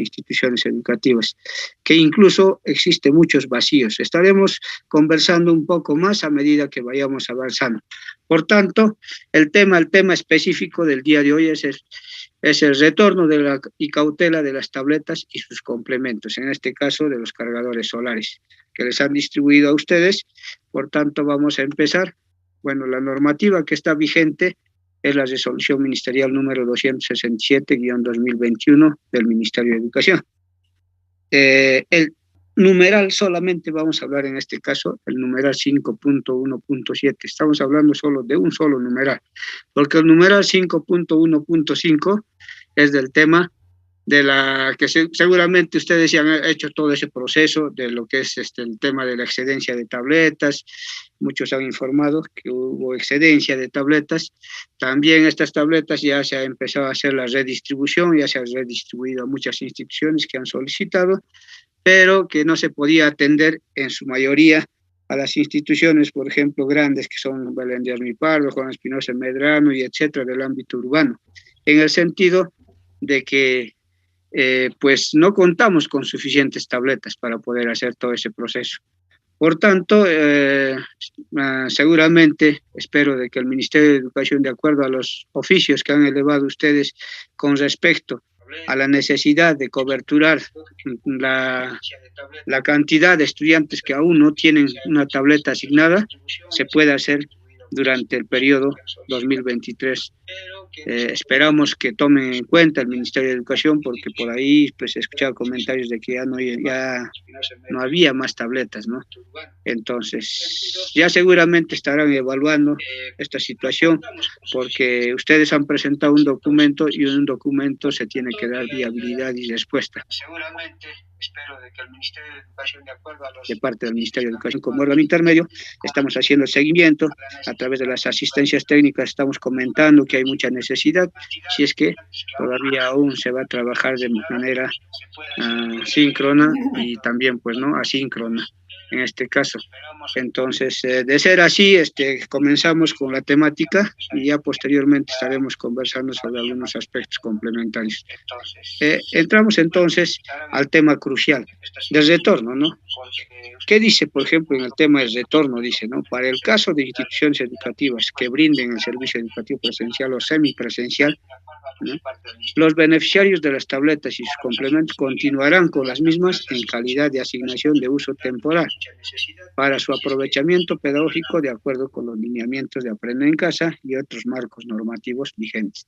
instituciones educativas, que incluso existen muchos vacíos. Estaremos conversando un poco más a medida que vayamos avanzando. Por tanto, el tema específico del día de hoy es el retorno y cautela de las tabletas y sus complementos, en este caso de los cargadores solares, que les han distribuido a ustedes. Por tanto, vamos a empezar. Bueno, la normativa que está vigente es la resolución ministerial número 267-2021 del Ministerio de Educación. El numeral solamente vamos a hablar en este caso, el numeral 5.1.7. Estamos hablando solo de un solo numeral, porque el numeral 5.1.5 es del tema de la que seguramente ustedes ya han hecho todo ese proceso de lo que es el tema de la excedencia de tabletas. Muchos han informado que hubo excedencia de tabletas. También estas tabletas ya se ha empezado a hacer la redistribución, ya se ha redistribuido a muchas instituciones que han solicitado, pero que no se podía atender en su mayoría a las instituciones, por ejemplo, grandes que son Belén de Armipardo, Juan Espinosa Medrano y etcétera, del ámbito urbano, en el sentido de que pues no contamos con suficientes tabletas para poder hacer todo ese proceso. Por tanto, seguramente espero de que el Ministerio de Educación, de acuerdo a los oficios que han elevado ustedes con respecto a la necesidad de coberturar la cantidad de estudiantes que aún no tienen una tableta asignada, se pueda hacer durante el periodo 2023. Esperamos que tomen en cuenta el Ministerio de Educación, porque por ahí pues he escuchado comentarios de que ya no había más tabletas, ¿no? Entonces, ya seguramente estarán evaluando esta situación, porque ustedes han presentado un documento y en un documento se tiene que dar viabilidad y respuesta. Seguramente espero de que el Ministerio de Educación, de parte del Ministerio de Educación como órgano intermedio, estamos haciendo seguimiento a través de las asistencias técnicas, estamos comentando que hay mucha necesidad, si es que todavía aún se va a trabajar de manera síncrona y también pues no asíncrona en este caso. Entonces, de ser así, comenzamos con la temática y ya posteriormente estaremos conversando sobre algunos aspectos complementarios. Entramos entonces al tema crucial del retorno, ¿no? ¿Qué dice, por ejemplo, en el tema del retorno? Dice, ¿no? Para el caso de instituciones educativas que brinden el servicio educativo presencial o semipresencial, ¿no?, los beneficiarios de las tabletas y sus complementos continuarán con las mismas en calidad de asignación de uso temporal para su aprovechamiento pedagógico de acuerdo con los lineamientos de Aprende en Casa y otros marcos normativos vigentes.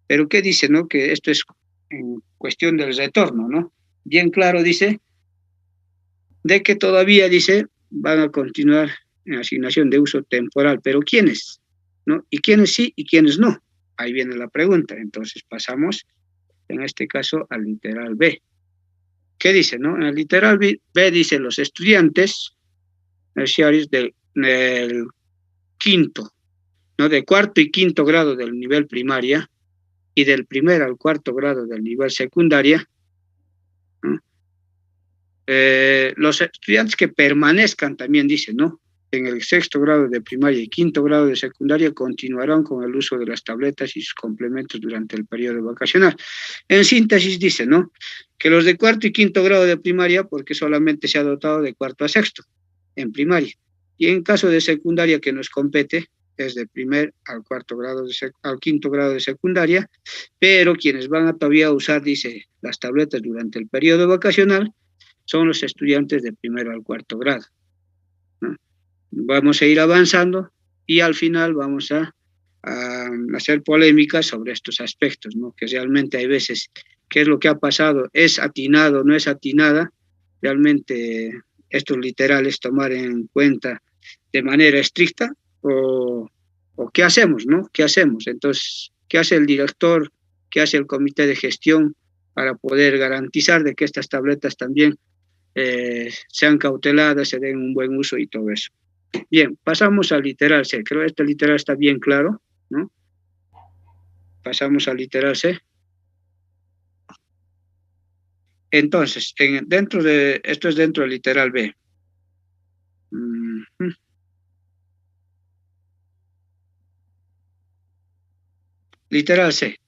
Pero ¿qué dice, no? Que esto es en cuestión del retorno, ¿no? Bien claro dice de que todavía, dice, van a continuar en asignación de uso temporal, pero ¿quiénes? ¿No? ¿Y quiénes sí y quiénes no? Ahí viene la pregunta. Entonces pasamos, en este caso, al literal B. ¿Qué dice, no? En el literal B dice los estudiantes terciarios del quinto, ¿no? De cuarto y quinto grado del nivel primaria y del primer al cuarto grado del nivel secundaria, ¿no? Los estudiantes que permanezcan, también dice, ¿no?, en el sexto grado de primaria y quinto grado de secundaria continuarán con el uso de las tabletas y sus complementos durante el periodo vacacional. En síntesis dice, ¿no?, que los de cuarto y quinto grado de primaria, porque solamente se ha dotado de cuarto a sexto en primaria, y en caso de secundaria que nos compete es de primer al cuarto grado al quinto grado de secundaria, pero quienes van a todavía usar, dice, las tabletas durante el periodo vacacional son los estudiantes de primero al cuarto grado, ¿no? Vamos a ir avanzando y al final vamos a hacer polémicas sobre estos aspectos, ¿no? Que realmente hay veces, ¿qué es lo que ha pasado? ¿Es atinado, no es atinada? Realmente estos literales tomar en cuenta de manera estricta o ¿qué hacemos, no? ¿Qué hacemos? Entonces, ¿qué hace el director? ¿Qué hace el comité de gestión para poder garantizar de que estas tabletas también sean cauteladas, se den un buen uso y todo eso? Bien, pasamos al literal C. Creo que este literal está bien claro, ¿no? Pasamos al literal C. Entonces, esto es dentro del literal B. Literal C.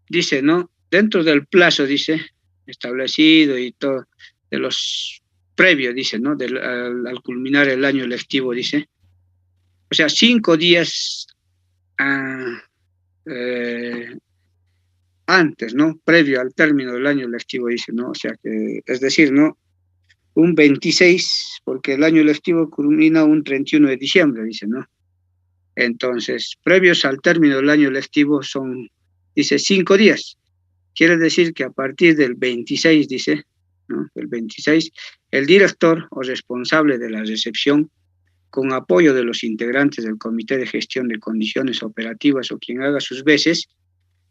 Dice, ¿no? Dentro del plazo, dice, establecido y todo, de los previos, dice, ¿no? Al culminar el año lectivo, dice. O sea, 5 días ah, eh, antes, ¿no? Previo al término del año lectivo, dice, ¿no? O sea, que, es decir, ¿no? Un 26, porque el año lectivo culmina un 31 de diciembre, dice, ¿no? Entonces, previos al término del año lectivo son, dice, 5 días. Quiere decir que a partir del 26, dice, ¿no? El 26, el director o responsable de la recepción, con apoyo de los integrantes del Comité de Gestión de Condiciones Operativas o quien haga sus veces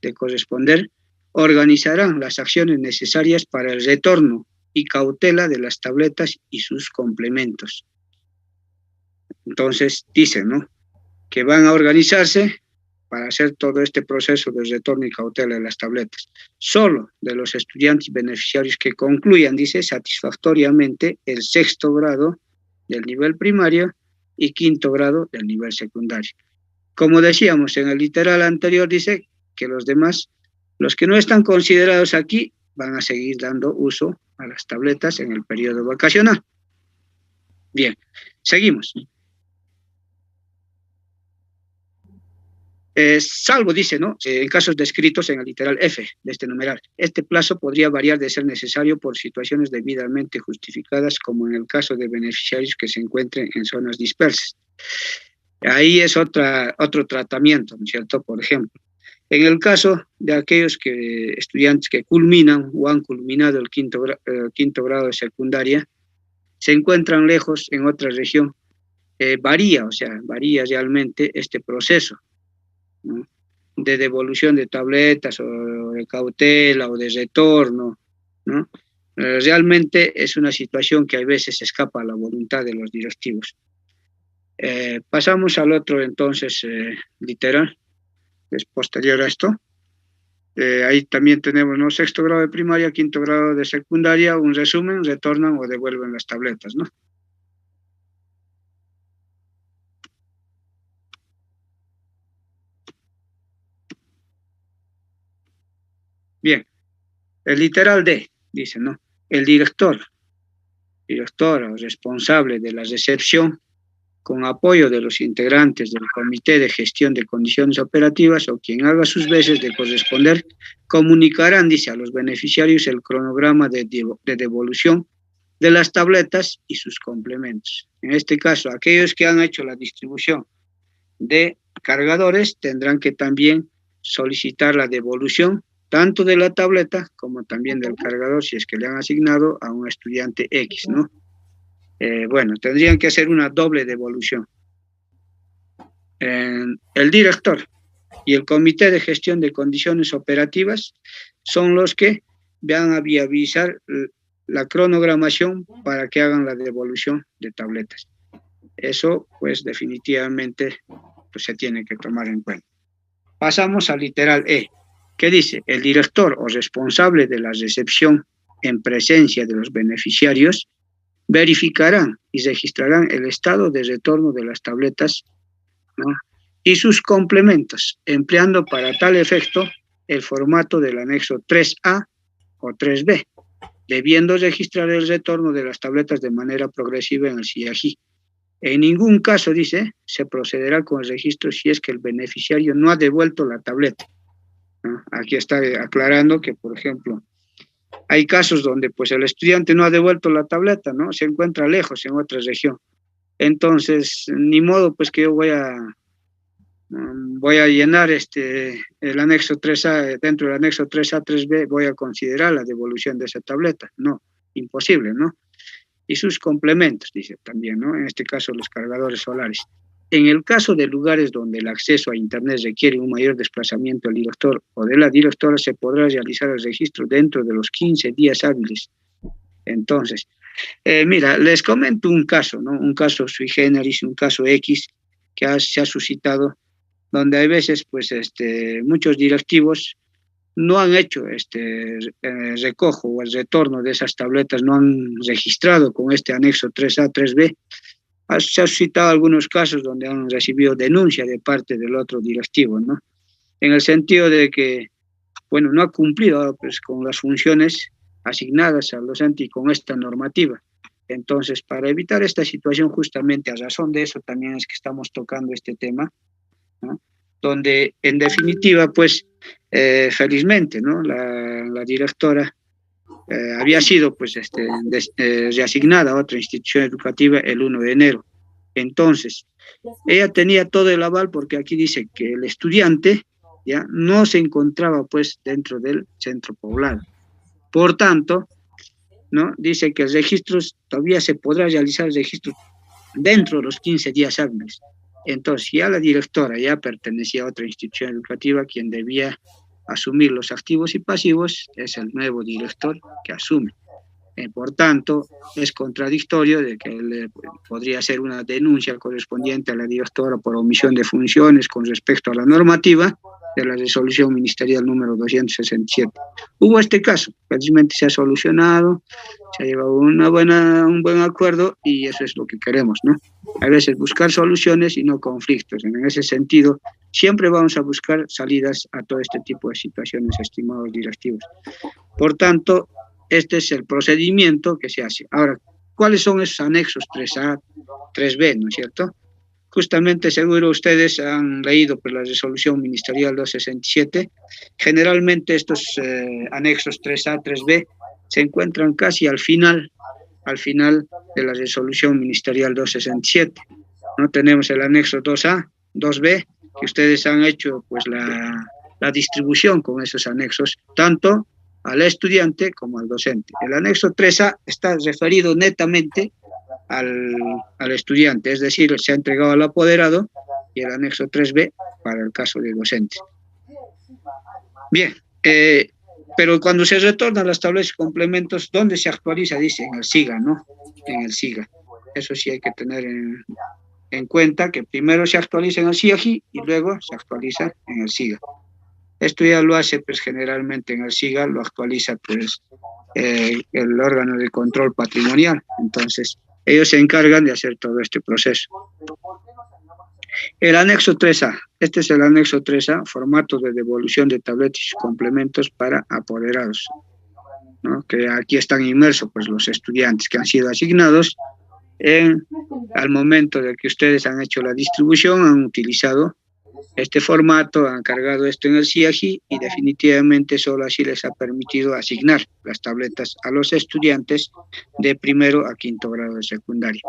de corresponder, organizarán las acciones necesarias para el retorno y cautela de las tabletas y sus complementos. Entonces, dice, ¿no? Que van a organizarse para hacer todo este proceso de retorno y cautela de las tabletas. Solo de los estudiantes beneficiarios que concluyan, dice, satisfactoriamente el 6º grado del nivel primario y 5º grado del nivel secundario. Como decíamos en el literal anterior, dice que los demás, los que no están considerados aquí, van a seguir dando uso a las tabletas en el periodo vacacional. Bien, seguimos. Salvo, dice, ¿no? En casos descritos en el literal F de este numeral. Este plazo podría variar de ser necesario por situaciones debidamente justificadas, como en el caso de beneficiarios que se encuentren en zonas dispersas. Ahí es otro tratamiento, ¿no es cierto? Por ejemplo, en el caso de aquellos estudiantes que culminan o han culminado el quinto grado de secundaria, se encuentran lejos en otra región, varía realmente este proceso, ¿no? De devolución de tabletas o de cautela o de retorno, ¿no? Realmente es una situación que a veces escapa a la voluntad de los directivos. Pasamos al otro entonces literal, que es posterior a esto. Ahí también tenemos, ¿no? 6º grado de primaria, 5º grado de secundaria, un resumen, retornan o devuelven las tabletas, ¿no? Bien, el literal D dice, ¿no? El director o responsable de la recepción, con apoyo de los integrantes del Comité de Gestión de Condiciones Operativas o quien haga sus veces de corresponder, comunicarán, dice, a los beneficiarios el cronograma de devolución de las tabletas y sus complementos. En este caso, aquellos que han hecho la distribución de cargadores tendrán que también solicitar la devolución tanto de la tableta como también del cargador si es que le han asignado a un estudiante X, ¿no? Bueno, tendrían que hacer una doble devolución. El director y el Comité de Gestión de Condiciones Operativas son los que van a viabilizar la cronogramación para que hagan la devolución de tabletas. Eso, pues, definitivamente pues, se tiene que tomar en cuenta. Pasamos al literal E, que dice, el director o responsable de la recepción en presencia de los beneficiarios verificarán y registrarán el estado de retorno de las tabletas, ¿no? Y sus complementos, empleando para tal efecto el formato del anexo 3A o 3B, debiendo registrar el retorno de las tabletas de manera progresiva en el CIAGI. En ningún caso, dice, se procederá con el registro si es que el beneficiario no ha devuelto la tableta, ¿no? Aquí está aclarando que, por ejemplo, hay casos donde pues el estudiante no ha devuelto la tableta, ¿no? Se encuentra lejos en otra región. Entonces, ni modo pues que yo voy a llenar el anexo 3A, dentro del anexo 3A, 3B, voy a considerar la devolución de esa tableta. No, imposible, ¿no? Y sus complementos, dice también, ¿no? En este caso, los cargadores solares. En el caso de lugares donde el acceso a Internet requiere un mayor desplazamiento del director o de la directora, se podrá realizar el registro dentro de los 15 días hábiles. Entonces, mira, les comento un caso, ¿no? Un caso sui generis, un caso X, que se ha suscitado, donde hay veces, pues, muchos directivos no han hecho recojo o el retorno de esas tabletas, no han registrado con este anexo 3A, 3B. Se ha suscitado algunos casos donde han recibido denuncia de parte del otro directivo, ¿no? En el sentido de que, bueno, no ha cumplido pues, con las funciones asignadas al docente y con esta normativa. Entonces, para evitar esta situación, justamente a razón de eso también es que estamos tocando este tema, ¿no? Donde en definitiva, pues, felizmente, ¿no? La directora había sido, pues, reasignada a otra institución educativa el 1 de enero. Entonces, ella tenía todo el aval porque aquí dice que el estudiante ya no se encontraba, pues, dentro del centro poblado. Por tanto, ¿no? Dice que el registro todavía se podrá realizar el registro dentro de los 15 días hábiles. Entonces, ya la directora ya pertenecía a otra institución educativa, quien debía asumir los activos y pasivos es el nuevo director que asume. Por tanto, es contradictorio de que podría ser una denuncia correspondiente a la directora por omisión de funciones con respecto a la normativa de la resolución ministerial número 267. Hubo este caso, felizmente se ha solucionado, se ha llegado a un buen acuerdo y eso es lo que queremos, ¿no? A veces buscar soluciones y no conflictos. En ese sentido, siempre vamos a buscar salidas a todo este tipo de situaciones, estimados directivos. Por tanto, este es el procedimiento que se hace. Ahora, ¿cuáles son esos anexos 3A, 3B, ¿no es cierto? Justamente, seguro ustedes han leído por la resolución ministerial 267. Generalmente estos anexos 3A, 3B se encuentran casi al final de la resolución ministerial 267. ¿No? Tenemos el anexo 2A, 2B, que ustedes han hecho pues la distribución con esos anexos, tanto al estudiante como al docente. El anexo 3A está referido netamente al estudiante, es decir, se ha entregado al apoderado, y el anexo 3B para el caso de docentes. Bien, pero cuando se retornan las tablas y complementos, ¿dónde se actualiza? Dice en el SIGA, ¿no? En el SIGA. Eso sí hay que tener en cuenta, que primero se actualiza en el SIAGI y luego se actualiza en el SIGA. Esto ya lo hace, pues, generalmente en el SIGA, lo actualiza, pues, el órgano de control patrimonial. Entonces, ellos se encargan de hacer todo este proceso. El anexo 3A. Este es el anexo 3A, formato de devolución de tabletas y complementos para apoderados, ¿no? Que aquí están inmersos, pues, los estudiantes que han sido asignados al momento de que ustedes han hecho la distribución, han utilizado este formato, han cargado esto en el SIAGI y definitivamente solo así les ha permitido asignar las tabletas a los estudiantes de primero a quinto grado de secundaria.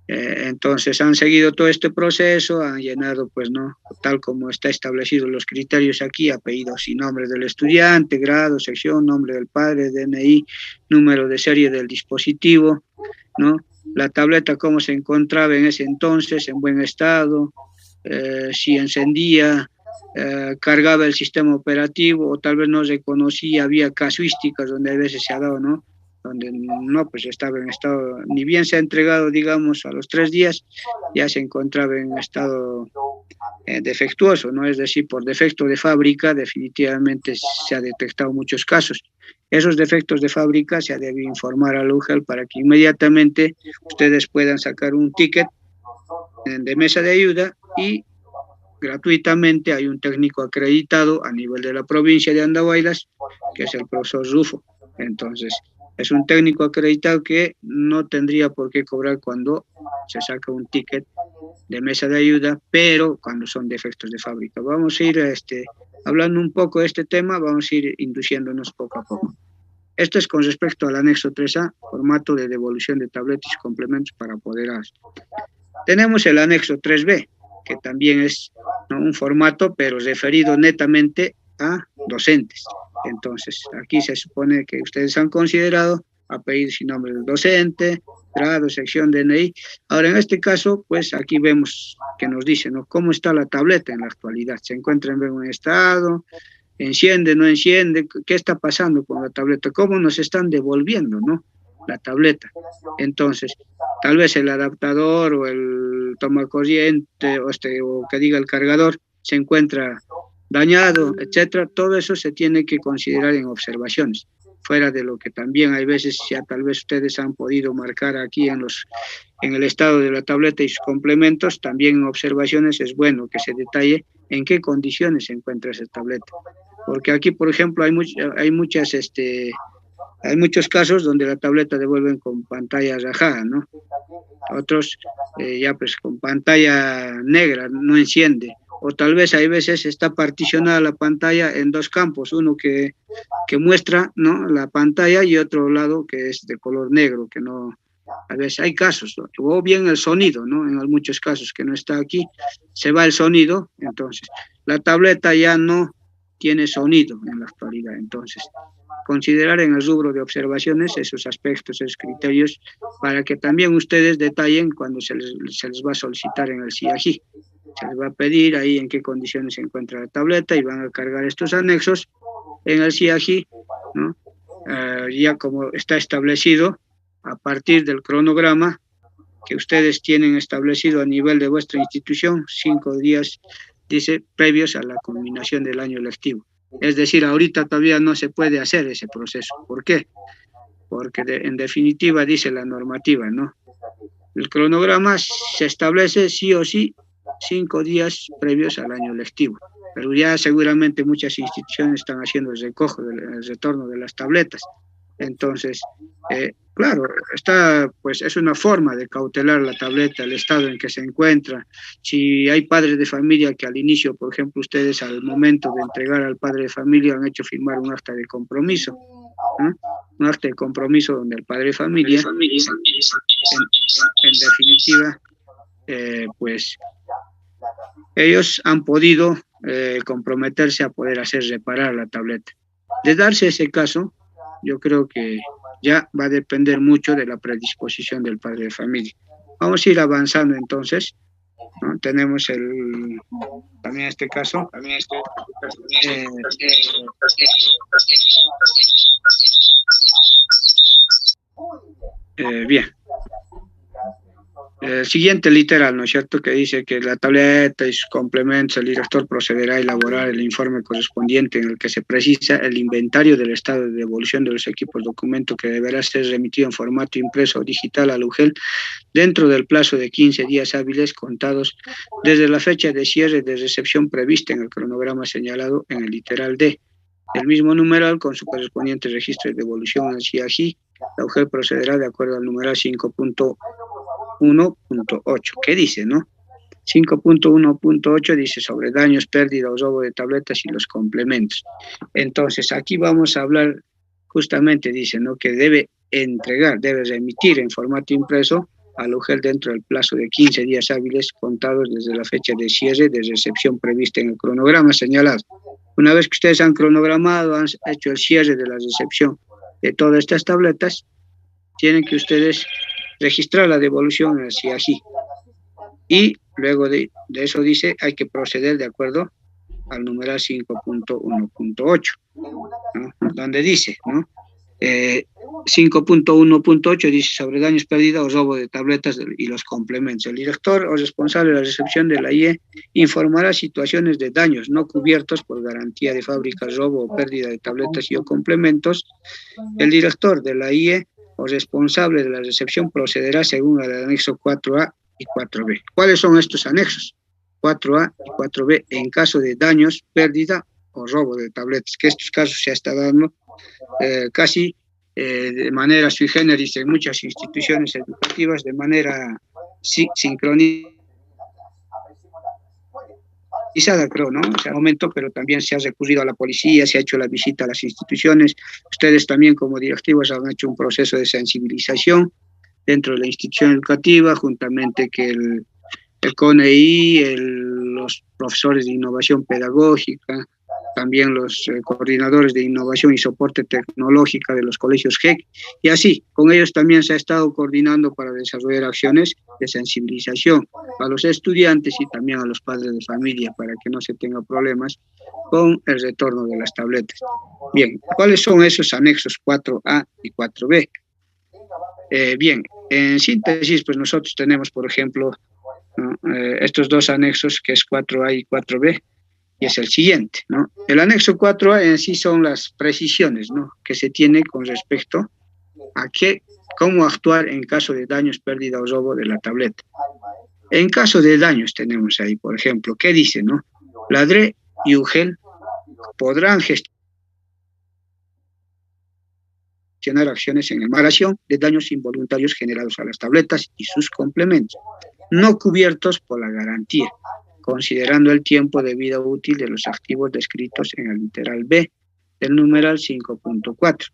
Entonces han seguido todo este proceso, han llenado, pues, no, tal como está establecido los criterios aquí, apellidos y nombre del estudiante, grado, sección, nombre del padre, DNI, número de serie del dispositivo, ¿no? La tableta cómo se encontraba en ese entonces, en buen estado, si encendía, cargaba el sistema operativo o tal vez no reconocía, había casuísticas donde a veces se ha dado, ¿no? Donde no, pues estaba en estado, ni bien se ha entregado, digamos, a los 3 días, ya se encontraba en estado defectuoso, ¿no? Es decir, por defecto de fábrica, definitivamente se ha detectado muchos casos. Esos defectos de fábrica se ha debido informar al UGEL para que inmediatamente ustedes puedan sacar un ticket de mesa de ayuda y gratuitamente hay un técnico acreditado a nivel de la provincia de Andahuaylas, que es el profesor Rufo. Entonces, es un técnico acreditado que no tendría por qué cobrar cuando se saca un ticket de mesa de ayuda, pero cuando son defectos de fábrica. Vamos a ir hablando un poco de este tema, vamos a ir induciéndonos poco a poco. Esto es con respecto al anexo 3A, formato de devolución de tabletas y complementos para apoderados. Tenemos el anexo 3B, que también es, ¿no?, un formato, pero referido netamente a docentes. Entonces, aquí se supone que ustedes han considerado apellidos y nombre del docente, grado, sección, DNI. Ahora, en este caso, pues aquí vemos que nos dice, ¿no?, cómo está la tableta en la actualidad. ¿Se encuentra en buen estado? ¿Enciende, no enciende? ¿Qué está pasando con la tableta? ¿Cómo nos están devolviendo, no?, la tableta? Entonces, tal vez el adaptador o el tomacorriente o que diga el cargador se encuentra dañado, etcétera. Todo eso se tiene que considerar en observaciones, fuera de lo que también hay veces ya tal vez ustedes han podido marcar aquí en el estado de la tableta y sus complementos. También en observaciones es bueno que se detalle en qué condiciones se encuentra esa tableta, porque aquí, por ejemplo, hay muchas Hay muchos casos donde la tableta devuelven con pantalla rajada, ¿no? Otros ya pues con pantalla negra, no enciende. O tal vez hay veces está particionada la pantalla en dos campos, uno que muestra, ¿no?, la pantalla y otro lado que es de color negro, que no, a veces hay casos, ¿no? O bien el sonido, ¿no? En muchos casos que no está aquí, se va el sonido, entonces la tableta ya no tiene sonido en la actualidad. Entonces, considerar en el rubro de observaciones esos aspectos, esos criterios, para que también ustedes detallen cuando se les va a solicitar en el CIAGI. Se les va a pedir ahí en qué condiciones se encuentra la tableta y van a cargar estos anexos en el CIAGI, ¿no? Ya como está establecido a partir del cronograma que ustedes tienen establecido a nivel de vuestra institución, 5 días, dice, previos a la culminación del año lectivo. Es decir, ahorita todavía no se puede hacer ese proceso. ¿Por qué? Porque en definitiva dice la normativa, ¿no? El cronograma se establece sí o sí 5 días previos al año lectivo. Pero ya seguramente muchas instituciones están haciendo el recojo, el retorno de las tabletas. Entonces, claro, pues es una forma de cautelar la tableta, el estado en que se encuentra. Si hay padres de familia que al inicio, por ejemplo, ustedes al momento de entregar al padre de familia han hecho firmar un acta de compromiso, ¿no? Un acta de compromiso donde el padre de familia, en definitiva, pues ellos han podido comprometerse a poder hacer reparar la tableta. De darse ese caso, yo creo que ya va a depender mucho de la predisposición del padre de familia. Vamos a ir avanzando entonces, ¿no? Tenemos también este caso. Bien. El siguiente literal, ¿no es cierto?, que dice que la tableta y sus complementos, el director procederá a elaborar el informe correspondiente en el que se precisa el inventario del estado de devolución de los equipos documento que deberá ser remitido en formato impreso o digital al UGEL dentro del plazo de 15 días hábiles contados desde la fecha de cierre de recepción prevista en el cronograma señalado en el literal D. El mismo numeral con su correspondiente registro de devolución al CIAGI, la UGEL procederá de acuerdo al numeral 5.1.8. ¿Qué dice, no? 5.1.8 dice sobre daños, pérdida o robo de tabletas y los complementos. Entonces, aquí vamos a hablar justamente, dice, ¿no?, que debe remitir en formato impreso al UGEL dentro del plazo de 15 días hábiles contados desde la fecha de cierre de recepción prevista en el cronograma señalado. Una vez que ustedes han cronogramado, han hecho el cierre de la recepción de todas estas tabletas, tienen que ustedes registrar la devolución así. Y luego de eso dice, hay que proceder de acuerdo al numeral 5.1.8, ¿no?, donde dice, ¿no? 5.1.8 dice sobre daños, pérdida o robo de tabletas y los complementos. El director o responsable de la recepción de la IE informará situaciones de daños no cubiertos por garantía de fábrica, robo o pérdida de tabletas y o complementos. El director de la IE o responsable de la recepción procederá según el anexo 4A y 4B. ¿Cuáles son estos anexos? 4A y 4B en caso de daños, pérdida o robo de tabletas, que estos casos se está dando casi de manera sui generis en muchas instituciones educativas, de manera sincronizada, creo, ¿no? O sea, momento, pero también se ha recurrido a la policía, se ha hecho la visita a las instituciones. Ustedes también como directivos han hecho un proceso de sensibilización dentro de la institución educativa, juntamente que el CONEI, los profesores de innovación pedagógica, también los coordinadores de innovación y soporte tecnológica de los colegios GEC, y así, con ellos también se ha estado coordinando para desarrollar acciones de sensibilización a los estudiantes y también a los padres de familia para que no se tenga problemas con el retorno de las tabletas. Bien, ¿cuáles son esos anexos 4A y 4B? Bien, en síntesis, pues nosotros tenemos, por ejemplo, ¿no?, estos dos anexos, que es 4A y 4B, y es el siguiente, ¿no? El anexo 4A en sí son las precisiones, ¿no?, que se tiene con respecto a cómo actuar en caso de daños, pérdida o robo de la tableta. En caso de daños tenemos ahí, por ejemplo, ¿qué dice, no? La DRE y UGEL podrán gestionar gestionar acciones en reparación de daños involuntarios generados a las tabletas y sus complementos, no cubiertos por la garantía, considerando el tiempo de vida útil de los activos descritos en el literal B del numeral 5.4,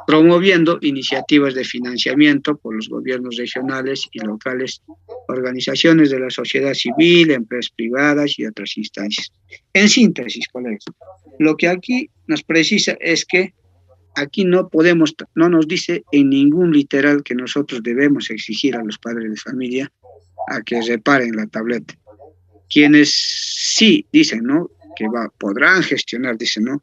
promoviendo iniciativas de financiamiento por los gobiernos regionales y locales, organizaciones de la sociedad civil, empresas privadas y otras instancias. En síntesis, colegas, lo que aquí nos precisa es que aquí no podemos, no nos dice en ningún literal que nosotros debemos exigir a los padres de familia a que reparen la tableta. Quienes sí dicen, ¿no?, que podrán gestionar, dicen, ¿no?,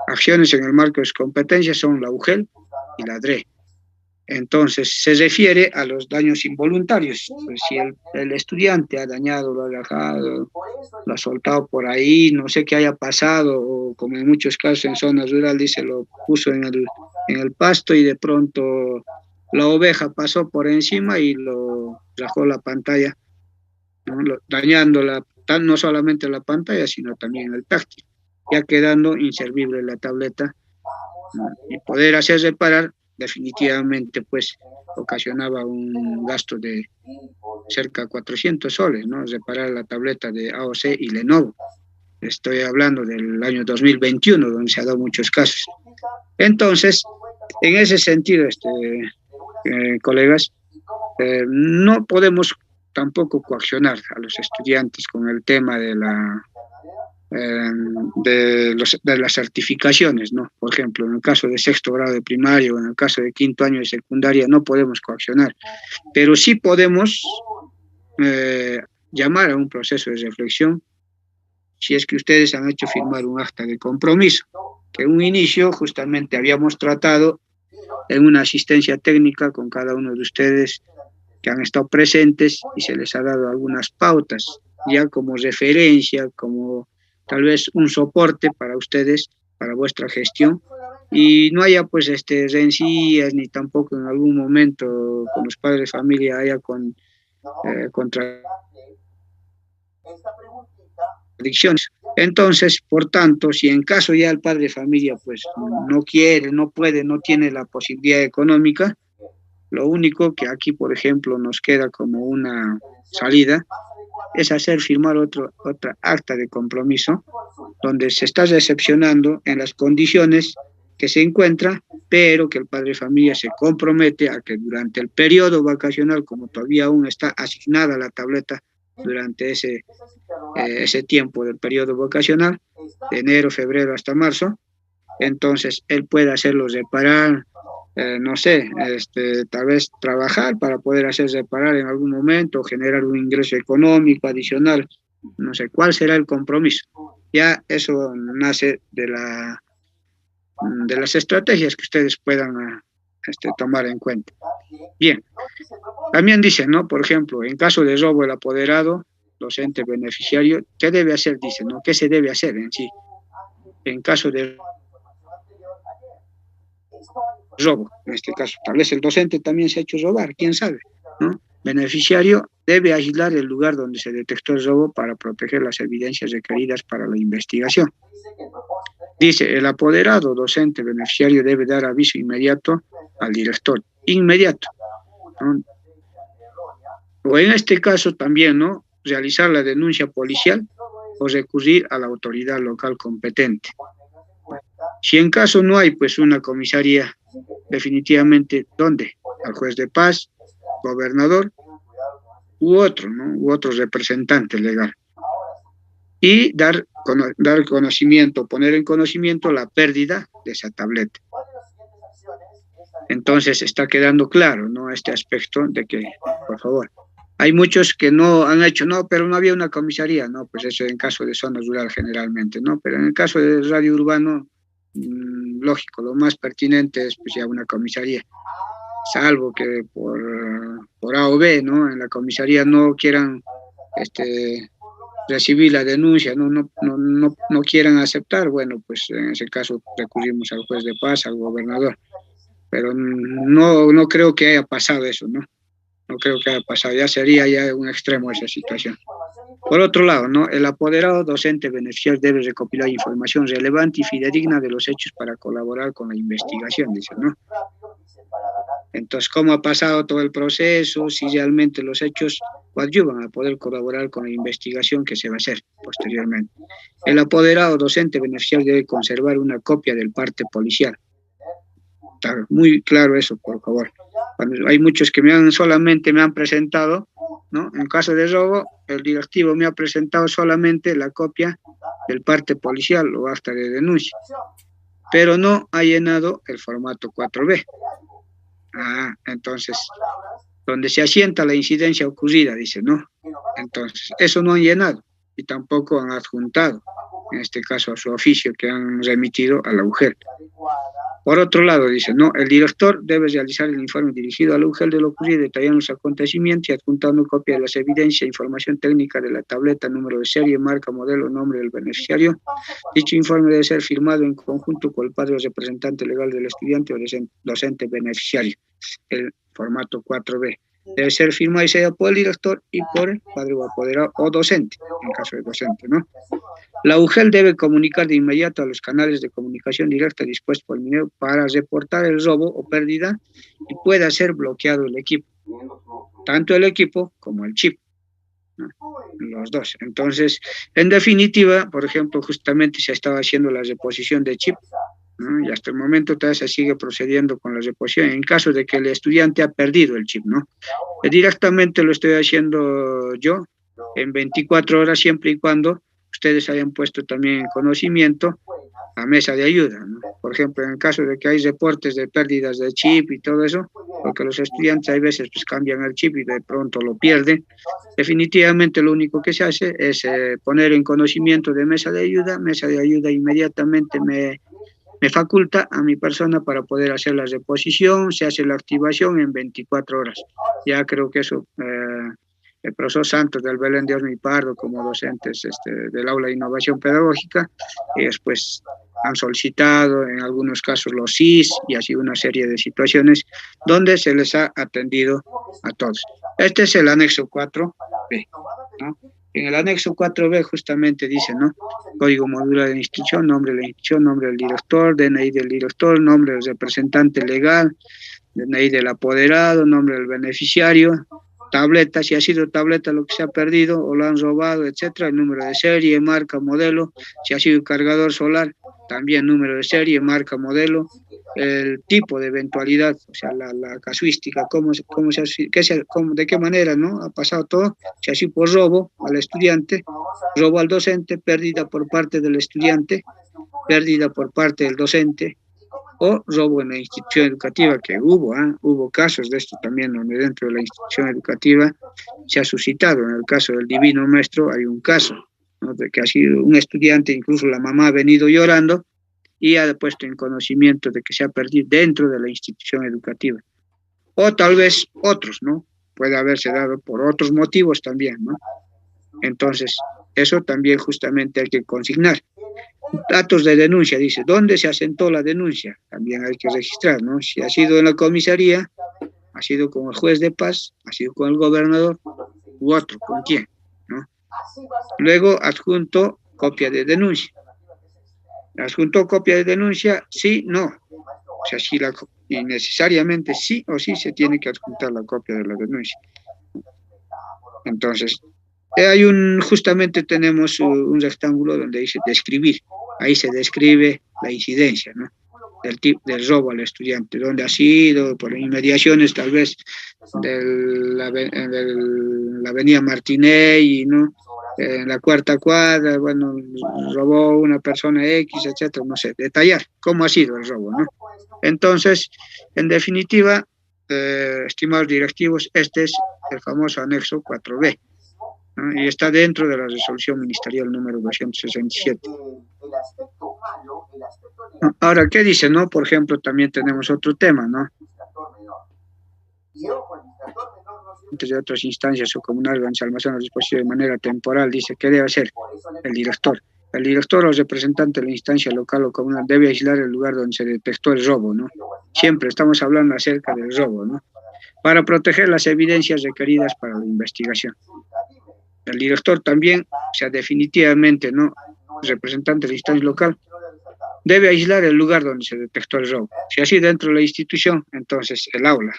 acciones en el marco de sus competencias son la UGEL y la DRE. Entonces, se refiere a los daños involuntarios. Pues si el estudiante ha dañado, lo ha dejado, lo ha soltado por ahí, no sé qué haya pasado, o como en muchos casos en zonas rurales, dice, lo puso en el pasto y de pronto la oveja pasó por encima y lo rajó la pantalla, ¿no? Dañando no solamente la pantalla, sino también el táctil, ya quedando inservible la tableta, ¿no? Y poder hacer reparar definitivamente pues ocasionaba un gasto de cerca de 400 soles, ¿no?, reparar la tableta de AOC y Lenovo. Estoy hablando del año 2021, donde se han dado muchos casos. Entonces, en ese sentido, colegas, no podemos tampoco coaccionar a los estudiantes con el tema de las certificaciones, ¿no? Por ejemplo, en el caso de sexto grado de primaria o en el caso de quinto año de secundaria no podemos coaccionar, pero sí podemos llamar a un proceso de reflexión si es que ustedes han hecho firmar un acta de compromiso, que en un inicio justamente habíamos tratado en una asistencia técnica con cada uno de ustedes que han estado presentes y se les ha dado algunas pautas ya como referencia, como tal vez un soporte para ustedes, para vuestra gestión, y no haya pues rencillas ni tampoco en algún momento con los padres de familia haya contradicciones. Entonces, por tanto, si en caso ya el padre de familia pues no quiere, no puede, no tiene la posibilidad económica, lo único que aquí, por ejemplo, nos queda como una salida es hacer firmar otra acta de compromiso donde se está recepcionando en las condiciones que se encuentra, pero que el padre de familia se compromete a que durante el periodo vacacional, como todavía aún está asignada la tableta durante ese tiempo del periodo vacacional, de enero, febrero hasta marzo, entonces él puede hacerlo reparar, no sé, tal vez trabajar para poder hacer reparar en algún momento, generar un ingreso económico adicional, no sé cuál será el compromiso. Ya eso nace de las estrategias que ustedes puedan tomar en cuenta. Bien, también dicen, ¿no?, por ejemplo, en caso de robo del apoderado, docente beneficiario, ¿qué debe hacer? Dicen, ¿no? ¿Qué se debe hacer en sí? En caso de robo, en este caso, tal vez el docente también se ha hecho robar, quién sabe, ¿no? Beneficiario debe aislar el lugar donde se detectó el robo para proteger las evidencias requeridas para la investigación. Dice, el apoderado docente beneficiario debe dar aviso inmediato al director, inmediato, ¿no? O en este caso también, ¿no?, realizar la denuncia policial o recurrir a la autoridad local competente. Si en caso no hay, pues una comisaría, definitivamente, ¿dónde? Al juez de paz, gobernador, u otro, ¿no?, u otro representante legal. Y dar conocimiento, poner en conocimiento la pérdida de esa tableta. Entonces está quedando claro, ¿no?, este aspecto de que, por favor, hay muchos que no han hecho, no, pero no había una comisaría, no, pues eso en caso de zona rural generalmente, ¿no? Pero en el caso del radio urbano, lógico, lo más pertinente es pues ya una comisaría, salvo que por A o B, ¿no?, en la comisaría no quieran recibir la denuncia, no quieran aceptar, bueno, pues en ese caso recurrimos al juez de paz, al gobernador, pero no creo que haya pasado eso, ¿no? no creo que haya pasado, ya sería ya un extremo esa situación. Por otro lado, ¿no? El apoderado docente beneficiario debe recopilar información relevante y fidedigna de los hechos para colaborar con la investigación, dice, ¿no? Entonces, ¿cómo ha pasado todo el proceso? Si realmente los hechos coadyuvan a poder colaborar con la investigación que se va a hacer posteriormente. El apoderado docente beneficiario debe conservar una copia del parte policial. Está muy claro eso, por favor. Hay muchos que solamente me han presentado, ¿no? En caso de robo, el directivo me ha presentado solamente la copia del parte policial o acta de denuncia, pero no ha llenado el formato 4B. Entonces, donde se asienta la incidencia ocurrida, dice, ¿no? Entonces, eso no han llenado y tampoco han adjuntado, en este caso a su oficio que han remitido a la UGEL. Por otro lado, dice, no, el director debe realizar el informe dirigido a la UGEL de lo ocurrido, detallando los acontecimientos y adjuntando copia de las evidencias, información técnica de la tableta, número de serie, marca, modelo, nombre del beneficiario. Dicho informe debe ser firmado en conjunto con el padre o representante legal del estudiante o docente beneficiario, el formato 4B. Debe ser firmado y sellado por el director y por el padre o apoderado o docente, en caso de docente, ¿no? La UGEL debe comunicar de inmediato a los canales de comunicación directa dispuestos por el MINEO para reportar el robo o pérdida y pueda ser bloqueado el equipo, tanto el equipo como el chip, ¿no? Los dos. Entonces, en definitiva, por ejemplo, justamente se estaba haciendo la reposición de chip, ¿no? Y hasta el momento todavía se sigue procediendo con la reposición en caso de que el estudiante ha perdido el chip, ¿no? Directamente lo estoy haciendo yo en 24 horas, siempre y cuando ustedes hayan puesto también en conocimiento a mesa de ayuda, ¿no? Por ejemplo, en el caso de que hay reportes de pérdidas de chip y todo eso, porque los estudiantes hay veces pues cambian el chip y de pronto lo pierden, definitivamente lo único que se hace es poner en conocimiento de mesa de ayuda inmediatamente me faculta a mi persona para poder hacer la reposición, se hace la activación en 24 horas. Ya creo que eso, el profesor Santos del Belén de Osmi Pardo como docentes del aula de innovación pedagógica, ellos pues han solicitado en algunos casos los SIS y así una serie de situaciones donde se les ha atendido a todos. Este es el anexo 4B, ¿no? En el anexo 4B justamente dice, ¿no? Código modular de la institución, nombre de la institución, nombre del director, DNI del director, nombre del representante legal, DNI del apoderado, nombre del beneficiario, tableta, si ha sido tableta lo que se ha perdido o lo han robado, etcétera, el número de serie, marca, modelo, si ha sido cargador solar, también número de serie, marca, modelo, el tipo de eventualidad, o sea, la casuística, de qué manera, ¿no? Ha pasado todo, si así por robo al estudiante, robo al docente, pérdida por parte del estudiante, pérdida por parte del docente, o robo en la institución educativa, que hubo casos de esto también, donde dentro de la institución educativa se ha suscitado. En el caso del Divino Maestro hay un caso, ¿no? De que ha sido un estudiante, incluso la mamá ha venido llorando, y ha puesto en conocimiento de que se ha perdido dentro de la institución educativa. O tal vez otros, ¿no? Puede haberse dado por otros motivos también, ¿no? Entonces, eso también justamente hay que consignar. Datos de denuncia, dice, ¿dónde se asentó la denuncia? También hay que registrar, ¿no? Si ha sido en la comisaría, ha sido con el juez de paz, ha sido con el gobernador, u otro, ¿con quién? ¿No? Luego, adjunto copia de denuncia. ¿Adjuntó copia de denuncia? Sí, no. O sea, y necesariamente sí o sí se tiene que adjuntar la copia de la denuncia. Entonces, justamente tenemos un rectángulo donde dice describir. Ahí se describe la incidencia, ¿no? Del robo al estudiante, donde ha sido, por inmediaciones tal vez de la avenida Martinelli, ¿no? En la cuarta cuadra, bueno, robó una persona X, etcétera, no sé, detallar cómo ha sido el robo, ¿no? Entonces, en definitiva, estimados directivos, este es el famoso anexo 4B, ¿no? Y está dentro de la resolución ministerial número 267. Ahora, ¿qué dice, no? Por ejemplo, también tenemos otro tema, ¿no? De otras instancias o comunales donde se almacena los dispositivos de manera temporal, dice que debe hacer el director. El director o representante de la instancia local o comunal debe aislar el lugar donde se detectó el robo, ¿no? Siempre estamos hablando acerca del robo, ¿no? para proteger las evidencias requeridas para la investigación. El director también, o sea, definitivamente, ¿no? El representante de la instancia local debe aislar el lugar donde se detectó el robo. Si así dentro de la institución, entonces el aula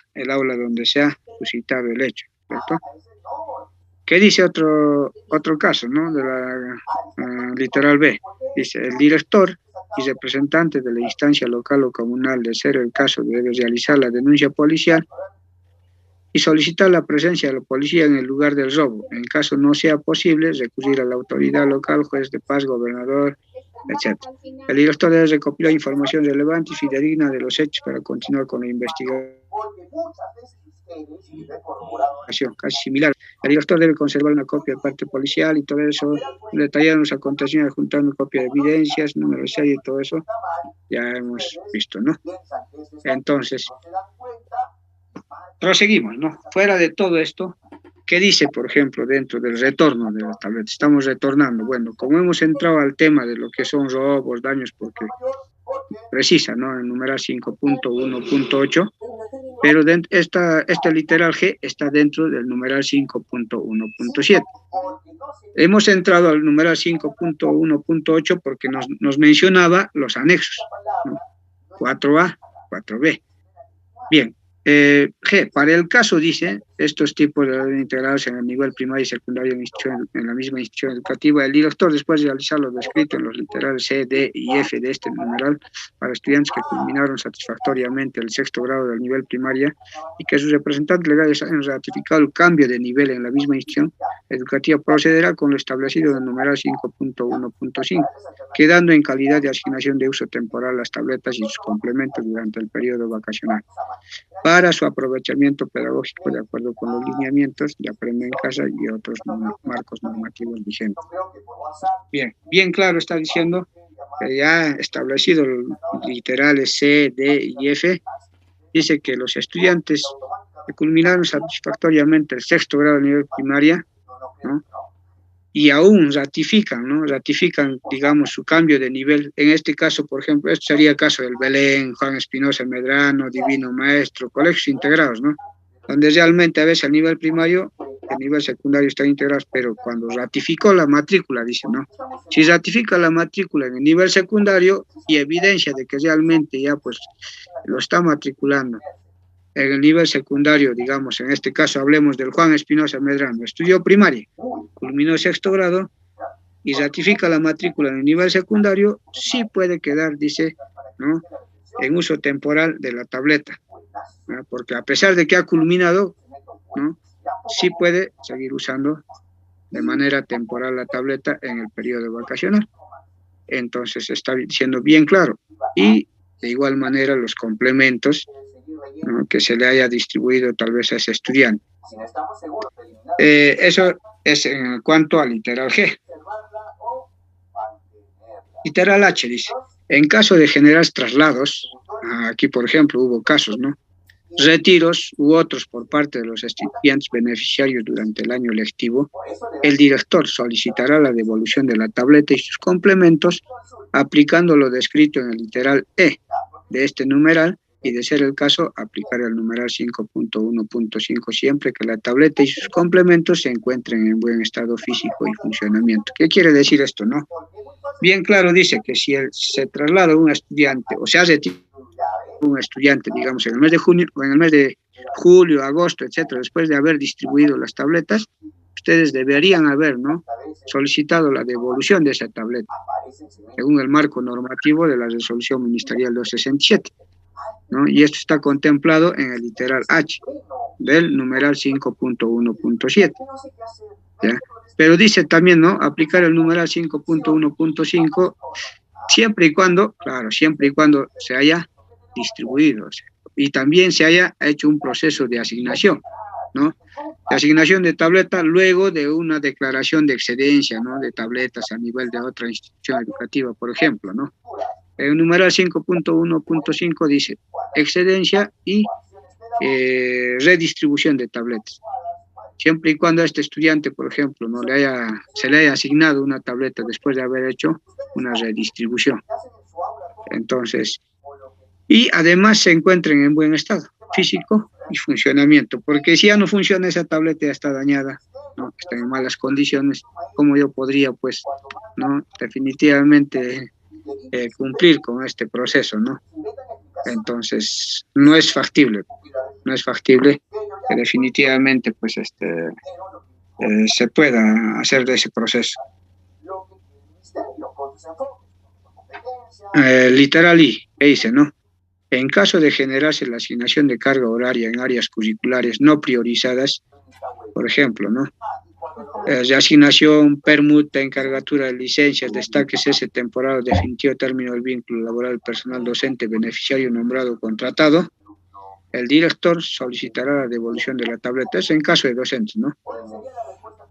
donde se ha suscitado el hecho, ¿cierto? ¿Qué dice otro caso, ¿no? De la literal B? Dice, el director y representante de la instancia local o comunal, de ser el caso, debe realizar la denuncia policial y solicitar la presencia de la policía en el lugar del robo. En caso no sea posible, recurrir a la autoridad local, juez de paz, gobernador, etc. El director debe recopilar información relevante y fidedigna de los hechos para continuar con la investigación. Casi similar. El director debe conservar una copia de parte policial y todo eso, detallar los acontecimientos, juntando copia de evidencias, número de serie y todo eso, ya hemos visto, ¿no? Entonces, proseguimos, ¿no? Fuera de todo esto, ¿qué dice, por ejemplo, dentro del retorno de la tableta? Estamos retornando. Bueno, como hemos entrado al tema de lo que son robos, daños, porque precisa, ¿no? El numeral 5.1.8, pero este literal G está dentro del numeral 5.1.7. Hemos entrado al numeral 5.1.8 porque nos mencionaba los anexos, ¿no? 4A, 4B. Bien. G, para el caso, dice, estos tipos de integrados en el nivel primario y secundario en la misma institución educativa, el director, después de realizar lo descrito en los literales C, D y F de este numeral, para estudiantes que culminaron satisfactoriamente el sexto grado del nivel primaria y que sus representantes legales han ratificado el cambio de nivel en la misma institución educativa, procederá con lo establecido en el numeral 5.1.5, quedando en calidad de asignación de uso temporal las tabletas y sus complementos durante el periodo vacacional, para su aprovechamiento pedagógico de acuerdo con los lineamientos de Aprende en Casa y otros marcos normativos vigentes. Bien claro está diciendo que ya establecido los literales C, D y F, dice que los estudiantes que culminaron satisfactoriamente el sexto grado de nivel primaria, ¿no? Y aún ratifican, ¿no? Ratifican, digamos, su cambio de nivel. En este caso, por ejemplo, esto sería el caso del Belén, Juan Espinosa Medrano, Divino Maestro, colegios integrados, ¿no? Donde realmente a veces el nivel primario, el nivel secundario están integrados, pero cuando ratificó la matrícula, dice, ¿no? Si ratifica la matrícula en el nivel secundario y evidencia de que realmente ya pues lo está matriculando en el nivel secundario, digamos, en este caso hablemos del Juan Espinosa Medrano, estudió primaria, culminó sexto grado y ratifica la matrícula en el nivel secundario, sí puede quedar, dice, ¿no?, en uso temporal de la tableta, ¿no? Porque a pesar de que ha culminado, ¿no?, sí puede seguir usando de manera temporal la tableta en el periodo vacacional. Entonces está siendo bien claro. Y de igual manera los complementos, ¿no?, que se le haya distribuido tal vez a ese estudiante. Eso es en cuanto al literal G. Literal H dice, en caso de generar traslados, aquí por ejemplo hubo casos, ¿no?, retiros u otros por parte de los estudiantes beneficiarios durante el año lectivo, el director solicitará la devolución de la tableta y sus complementos aplicando lo descrito en el literal E de este numeral, y de ser el caso, aplicar el numeral 5.1.5 siempre que la tableta y sus complementos se encuentren en buen estado físico y funcionamiento. ¿Qué quiere decir esto, no? Bien claro dice que si se traslada un estudiante o se hace un estudiante, digamos, en el mes de junio o en el mes de julio, agosto, etcétera, después de haber distribuido las tabletas, ustedes deberían haber, ¿no?, solicitado la devolución de esa tableta, según el marco normativo de la resolución ministerial 267. ¿No? Y esto está contemplado en el literal H del numeral 5.1.7. Pero dice también, ¿no?, aplicar el numeral 5.1.5 siempre y cuando, claro, siempre y cuando se haya distribuido, o sea, y también se haya hecho un proceso de asignación, ¿no?, de asignación de tableta luego de una declaración de excedencia, ¿no?, de tabletas a nivel de otra institución educativa, por ejemplo, ¿no? El numeral 5.1.5 dice excedencia y redistribución de tabletas. Siempre y cuando a este estudiante, por ejemplo, no se le haya asignado una tableta después de haber hecho una redistribución. Entonces, y además se encuentren en buen estado físico y funcionamiento, porque si ya no funciona esa tableta, ya está dañada, ¿no? Está en malas condiciones, ¿cómo yo podría, pues, ¿no? Definitivamente cumplir con este proceso, ¿no? Entonces, no es factible que definitivamente, pues, se pueda hacer de ese proceso. Literal I, que dice, ¿no? En caso de generarse la asignación de carga horaria en áreas curriculares no priorizadas, por ejemplo, ¿no? Reasignación, permuta, encargatura de licencias, destaque cese temporal, definitivo término del vínculo laboral del personal docente, beneficiario nombrado o contratado, el director solicitará la devolución de la tableta, eso en caso de docentes, ¿no?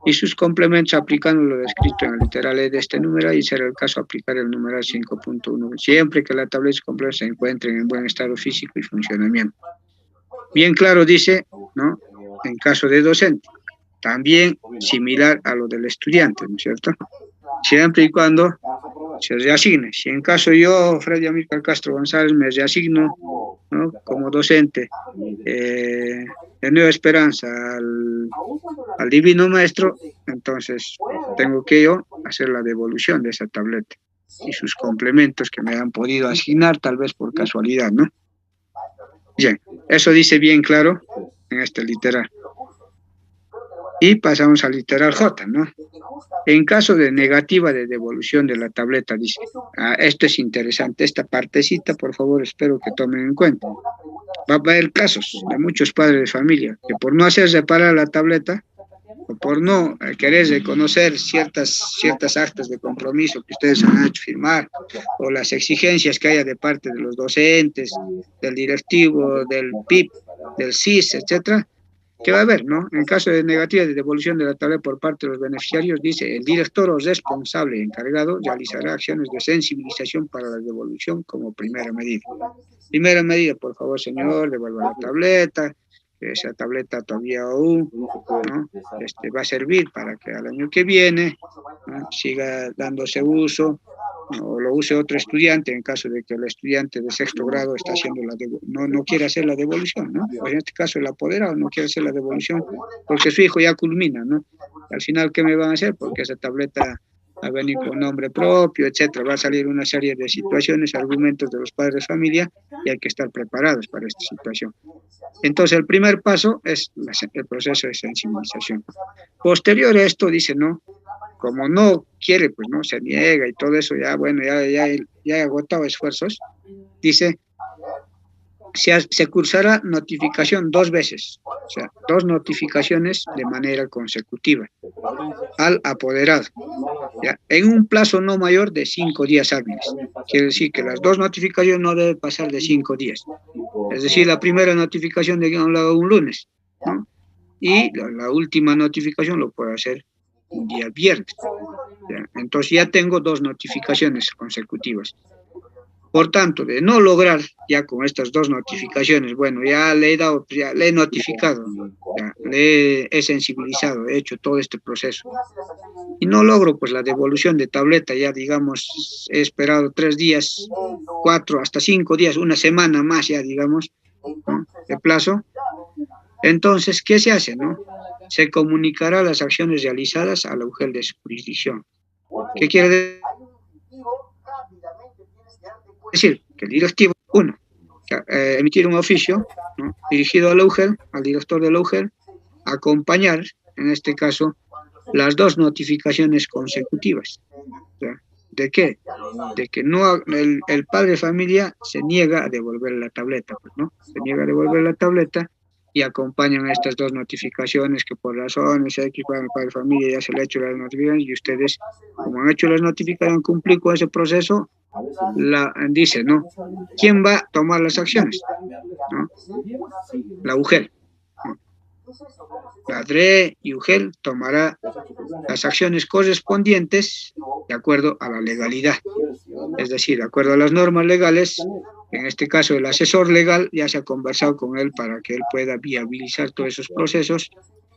Y sus complementos aplicando lo descrito en el literal E de este número, y será el caso aplicar el numeral 5.1, siempre que la tableta y complementos se encuentren en buen estado físico y funcionamiento. Bien claro dice, ¿no? En caso de docente, también similar a lo del estudiante, ¿no es cierto? Siempre y cuando se reasigne. Si en caso yo, Freddy Amílcar Castro González, me reasigno, ¿no? Como docente de Nueva Esperanza al Divino Maestro, entonces tengo que yo hacer la devolución de esa tableta y sus complementos que me han podido asignar, tal vez por casualidad, ¿no? Bien, eso dice bien claro en este literal. Y pasamos al literal J, ¿no? En caso de negativa de devolución de la tableta, dice, esto es interesante, esta partecita, por favor, espero que tomen en cuenta. Va a haber casos de muchos padres de familia que por no hacer reparar la tableta, o por no querer reconocer ciertas actas de compromiso que ustedes han hecho firmar, o las exigencias que haya de parte de los docentes, del directivo, del PIB, del CIS, etcétera, que va a haber, ¿no? En caso de negativa de devolución de la tableta por parte de los beneficiarios, dice, el director o responsable encargado realizará acciones de sensibilización para la devolución como primera medida. Primera medida, por favor, señor, devuelva la tableta, esa tableta todavía aún, ¿no? Va a servir para que al año que viene, ¿no? Siga dándose uso, ¿no? O lo use otro estudiante en caso de que el estudiante de sexto grado está haciendo no quiere hacer la devolución, ¿no? O en este caso el apoderado no quiere hacer la devolución porque su hijo ya culmina, ¿no? Al final, ¿qué me van a hacer? Porque esa tableta va a venir con nombre propio, etcétera. Va a salir una serie de situaciones, argumentos de los padres de familia, y hay que estar preparados para esta situación. Entonces, el primer paso es el proceso de sensibilización. Posterior a esto, dice, no, como no quiere, pues no, se niega y todo eso, ya bueno, ya he agotado esfuerzos, dice, se cursará notificación 2 veces, o sea, 2 notificaciones de manera consecutiva al apoderado, ¿ya? En un plazo no mayor de 5 días hábiles. Quiere decir que las 2 notificaciones no deben pasar de 5 días. Es decir, la primera notificación de que lo haga un lunes, ¿no? Y la última notificación lo puedo hacer un día viernes, ¿ya? Entonces ya tengo 2 notificaciones consecutivas. Por tanto, de no lograr ya con estas 2 notificaciones, bueno, ya le he dado, ya le he notificado, ya le he sensibilizado, he hecho todo este proceso, y no logro pues la devolución de tableta, ya digamos, he esperado 3 días, 4, hasta 5 días, una semana más ya, digamos, ¿no? De plazo. Entonces, ¿qué se hace, no? Se comunicará las acciones realizadas a la UGEL de su jurisdicción. ¿Qué quiere decir? Que el directivo, uno, emitir un oficio, ¿no? Dirigido a la UGEL, al director de la UGEL, acompañar, en este caso, las 2 notificaciones consecutivas. ¿Ya? ¿De qué? De que no, el padre de familia se niega a devolver la tableta, pues, ¿no? Se niega a devolver la tableta y acompañan estas 2 notificaciones que por razones X para el padre de familia ya se le ha hecho las notificaciones, y ustedes, como han hecho las notificaciones, cumplir con ese proceso, dice, ¿no? ¿Quién va a tomar las acciones? ¿No? La UGEL. ¿No? La DRE y UGEL tomará las acciones correspondientes de acuerdo a la legalidad, es decir, de acuerdo a las normas legales. En este caso, el asesor legal ya se ha conversado con él para que él pueda viabilizar todos esos procesos,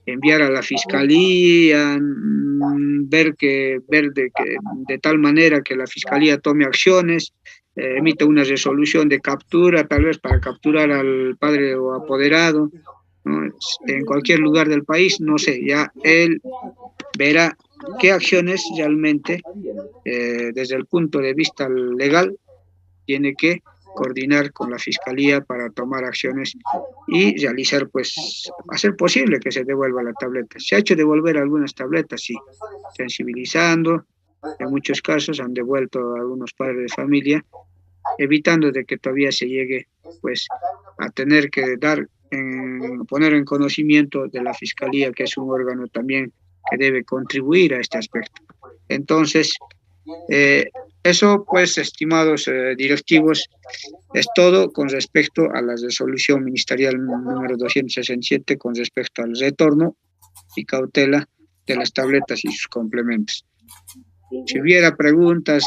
enviar a la fiscalía, ver de tal manera que la fiscalía tome acciones emite una resolución de captura, tal vez para capturar al padre o apoderado, ¿no? En cualquier lugar del país, no sé, ya él verá qué acciones realmente, desde el punto de vista legal, tiene que coordinar con la fiscalía para tomar acciones y realizar, pues, hacer posible que se devuelva la tableta. Se ha hecho devolver algunas tabletas, sí, sensibilizando, en muchos casos han devuelto a algunos padres de familia, evitando de que todavía se llegue, pues, a tener que poner en conocimiento de la fiscalía, que es un órgano también que debe contribuir a este aspecto. Entonces, eso, pues, estimados directivos, es todo con respecto a la resolución ministerial número 267 con respecto al retorno y cautela de las tabletas y sus complementos. Si hubiera preguntas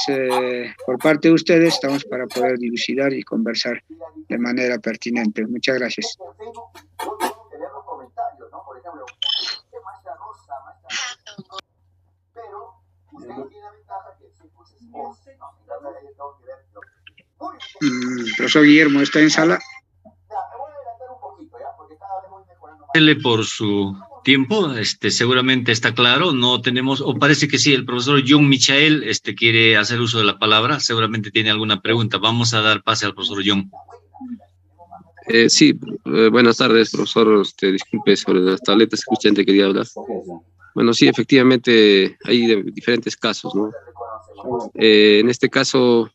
por parte de ustedes, estamos para poder dilucidar y conversar de manera pertinente. Muchas gracias. Profesor Guillermo, ¿está en sala? Por su tiempo, seguramente está claro, no tenemos, o parece que sí, el profesor John Michael quiere hacer uso de la palabra, seguramente tiene alguna pregunta. Vamos a dar pase al profesor John. Sí, buenas tardes, profesor. Disculpe sobre las tabletas que usted quería hablar. Bueno, sí, efectivamente hay diferentes casos, ¿no? En este caso,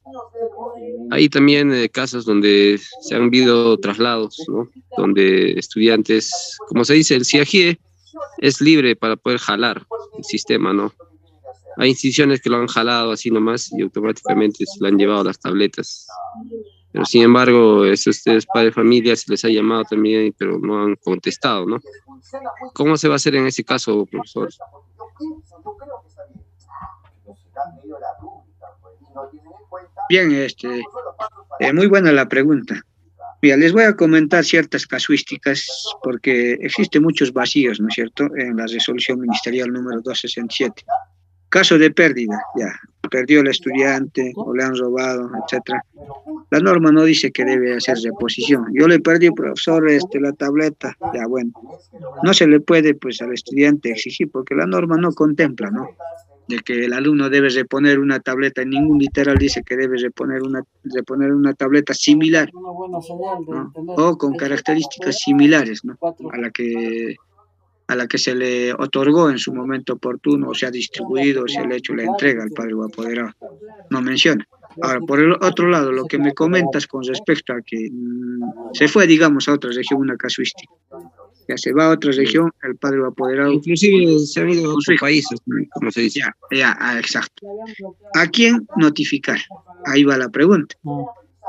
hay también casos donde se han habido traslados, ¿no? Donde estudiantes, como se dice, el CIAGIE es libre para poder jalar el sistema, ¿no? Hay instituciones que lo han jalado así nomás y automáticamente se le han llevado las tabletas. Pero sin embargo, ustedes padres de familia se les ha llamado también, pero no han contestado, ¿no? ¿Cómo se va a hacer en ese caso, profesor? Bien, muy buena la pregunta. Mira, les voy a comentar ciertas casuísticas porque existen muchos vacíos, ¿no es cierto?, en la resolución ministerial número 267. Caso de pérdida, ya, perdió el estudiante o le han robado, etcétera. La norma no dice que debe hacer reposición. Yo le perdí, profesor, la tableta, ya, bueno. No se le puede, pues, al estudiante exigir porque la norma no contempla, ¿no?, de que el alumno debe reponer una tableta. En ningún literal dice que debe reponer una tableta similar, ¿no?, o con características similares, ¿no?, a la que se le otorgó en su momento oportuno, o se ha distribuido, o se le ha hecho la entrega al padre o apoderado. No menciona. Ahora, por el otro lado, lo que me comentas con respecto a que se fue, digamos, a otra región, una casuística. Ya se va a otra región, el padre o apoderado. Inclusive se han ido a otros países, como se dice. Ya, exacto. ¿A quién notificar? Ahí va la pregunta,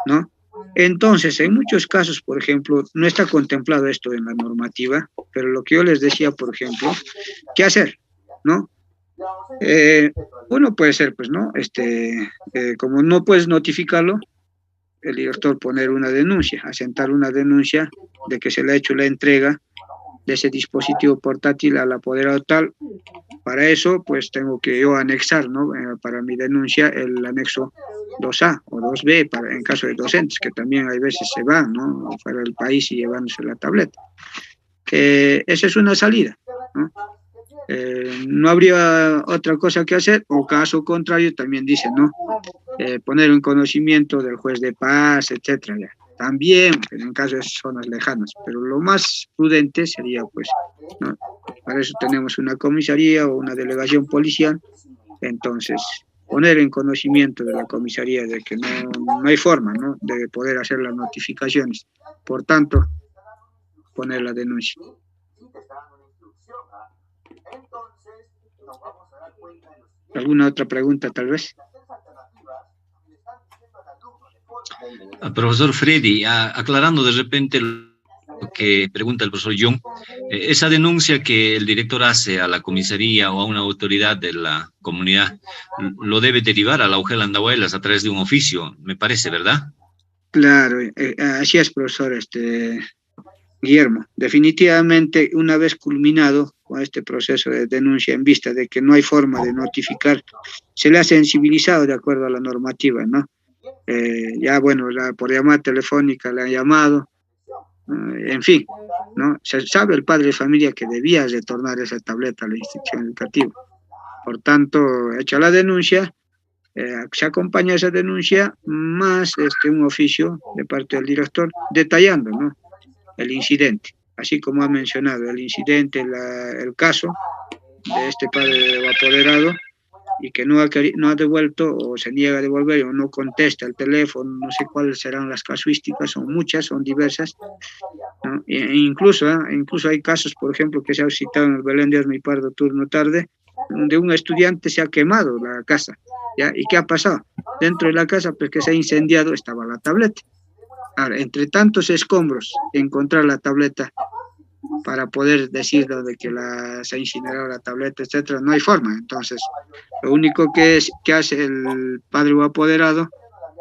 ¿no? Entonces, en muchos casos, por ejemplo, no está contemplado esto en la normativa, pero lo que yo les decía, por ejemplo, ¿qué hacer?, ¿no? Uno puede ser, pues, ¿no?, como no puedes notificarlo, el director poner una denuncia, asentar una denuncia de que se le ha hecho la entrega de ese dispositivo portátil al apoderado tal. Para eso, pues, tengo que yo anexar, ¿no?, para mi denuncia, el anexo 2A o 2B, en caso de docentes, que también hay veces se van, ¿no?, fuera del país y llevándose la tableta. Esa es una salida, ¿no? No habría otra cosa que hacer, o caso contrario, también dice, ¿no?, poner en conocimiento del juez de paz, etcétera, ya. También, en caso de zonas lejanas, pero lo más prudente sería, pues, ¿no?, para eso tenemos una comisaría o una delegación policial, entonces poner en conocimiento de la comisaría de que no hay forma, ¿no?, de poder hacer las notificaciones, por tanto, poner la denuncia. ¿Alguna otra pregunta, tal vez? Profesor Freddy, aclarando de repente lo que pregunta el profesor John, esa denuncia que el director hace a la comisaría o a una autoridad de la comunidad, lo debe derivar a la UGEL Andahuaylas a través de un oficio, me parece, ¿verdad? Claro, así es, profesor Guillermo. Definitivamente, una vez culminado con este proceso de denuncia en vista de que no hay forma de notificar, se le ha sensibilizado de acuerdo a la normativa, ¿no? ya bueno, por llamada telefónica le han llamado, en fin, ¿no? Se sabe el padre de familia que debía retornar esa tableta a la institución educativa. Por tanto, hecha la denuncia, se acompaña esa denuncia más un oficio de parte del director detallando, ¿no?, el incidente, así como ha mencionado el incidente, el caso de este padre apoderado y que no ha devuelto o se niega a devolver o no contesta el teléfono, no sé cuáles serán las casuísticas, son muchas, son diversas, ¿no? Incluso hay casos, por ejemplo, que se ha citado en el Belén de Asma y Pardo turno tarde, donde un estudiante se ha quemado la casa, ¿ya? ¿Y qué ha pasado? Dentro de la casa, pues que se ha incendiado, estaba la tableta. Ahora, entre tantos escombros, encontrar la tableta para poder decirlo de que se ha incinerado la tableta, etcétera, no hay forma. Entonces, lo único que hace el padre o apoderado,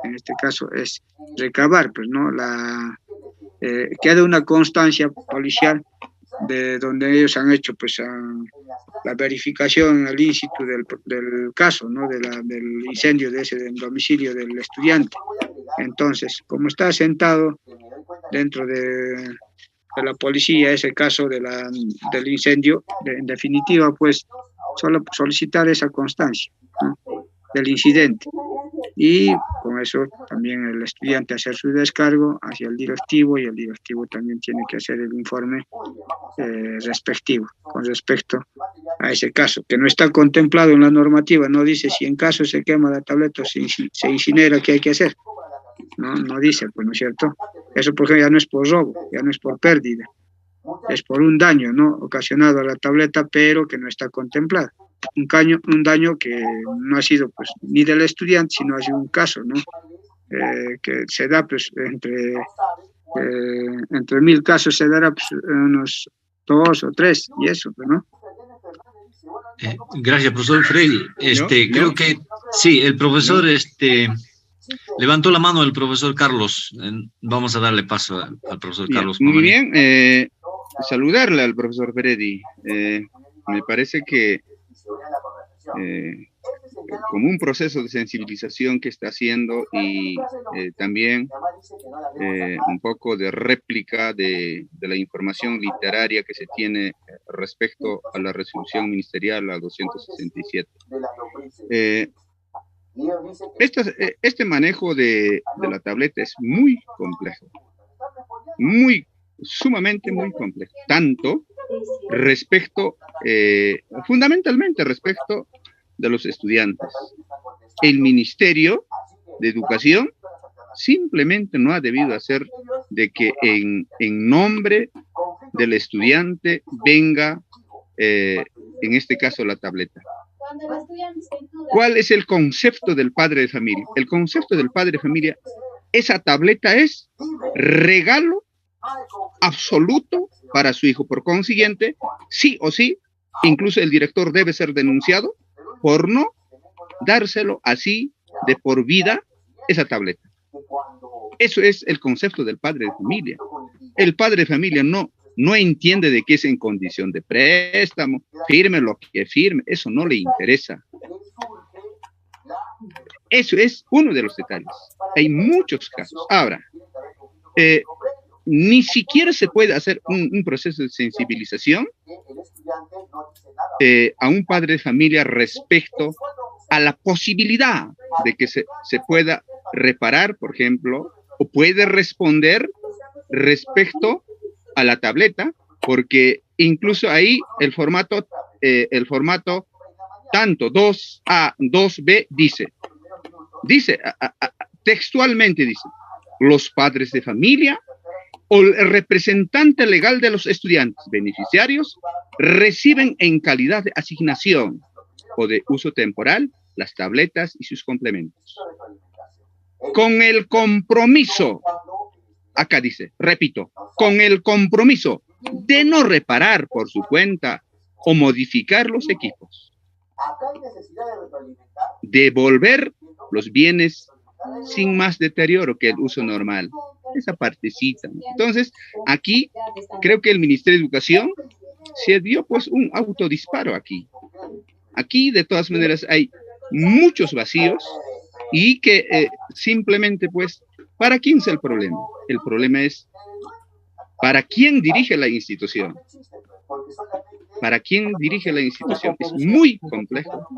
en este caso, es recabar, pues, ¿no?, queda una constancia policial de donde ellos han hecho, pues, la verificación al íncitu del caso, ¿no?, del incendio del domicilio del estudiante. Entonces, como está asentado dentro de la policía ese caso del incendio, en definitiva, pues, solo solicitar esa constancia, ¿no?, del incidente. Y con eso también el estudiante hacer su descargo hacia el directivo, y el directivo también tiene que hacer el informe respectivo con respecto a ese caso, que no está contemplado en la normativa. No dice si en caso se quema la tableta o se incinera, ¿qué hay que hacer? No dice, pues, ¿no es cierto? Eso, por ejemplo, ya no es por robo, ya no es por pérdida, es por un daño, ¿no?, ocasionado a la tableta, pero que no está contemplado. Un daño que no ha sido, pues, ni del estudiante, sino ha sido un caso, ¿no?, que se da, pues, entre 1000 casos se dará, pues, unos 2 o 3, y eso, ¿no? Gracias, profesor Freddy. Creo que sí, el profesor levantó la mano el profesor Carlos. Vamos a darle paso al profesor Carlos. Muy bien, saludarle al profesor Freddy. Me parece que como un proceso de sensibilización que está haciendo, y también un poco de réplica de la información literaria que se tiene respecto a la resolución ministerial a 267. Este manejo de la tableta es muy complejo, sumamente muy complejo, tanto respecto, fundamentalmente respecto de los estudiantes. El Ministerio de Educación simplemente no ha debido hacer de que en nombre del estudiante venga, en este caso, la tableta. ¿Cuál es el concepto del padre de familia? El concepto del padre de familia, esa tableta es regalo absoluto para su hijo. Por consiguiente, sí o sí, incluso el director debe ser denunciado por no dárselo así de por vida esa tableta. Eso es el concepto del padre de familia. El padre de familia no entiende de que es en condición de préstamo, firme lo que firme, eso no le interesa. Eso es uno de los detalles. Hay muchos casos. Ahora, ni siquiera se puede hacer un proceso de sensibilización a un padre de familia respecto a la posibilidad de que se pueda reparar, por ejemplo, o puede responder respecto a la tableta, porque incluso ahí el formato tanto 2A, 2B dice textualmente dice, los padres de familia o el representante legal de los estudiantes beneficiarios reciben en calidad de asignación o de uso temporal las tabletas y sus complementos. Con el compromiso, acá dice, repito, con el compromiso de no reparar por su cuenta o modificar los equipos. Devolver los bienes sin más deterioro que el uso normal. Esa partecita. Entonces, aquí creo que el Ministerio de Educación se dio pues un autodisparo aquí. Aquí, de todas maneras, hay muchos vacíos y que simplemente, pues, ¿para quién es el problema? El problema es ¿para quién dirige la institución? ¿Para quién dirige la institución? Es muy complejo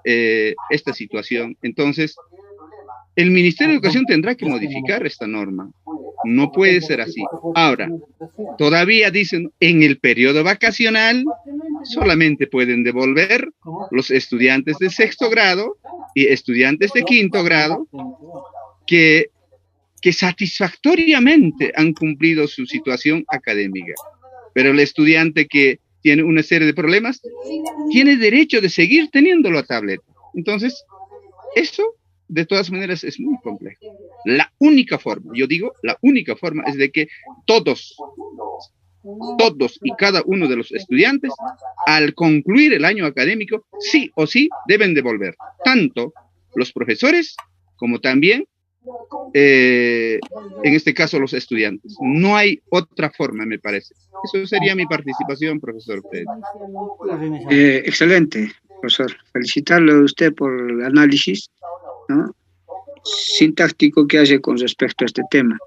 esta situación. Entonces, el Ministerio de Educación tendrá que modificar esta norma. No puede ser así. Ahora, todavía dicen, en el periodo vacacional solamente pueden devolver los estudiantes de 6º grado y estudiantes de 5º grado que satisfactoriamente han cumplido su situación académica. Pero el estudiante que tiene una serie de problemas tiene derecho de seguir teniendo la tableta. Entonces, eso de todas maneras es muy complejo. La única forma, yo digo, la única forma es de que todos y cada uno de los estudiantes, al concluir el año académico, sí o sí deben devolver, tanto los profesores como también, en este caso, los estudiantes. No hay otra forma, me parece. Eso sería mi participación, profesor Pérez. Excelente, profesor. Felicitarle a usted por el análisis, ¿no?, sintáctico que hace con respecto a este tema.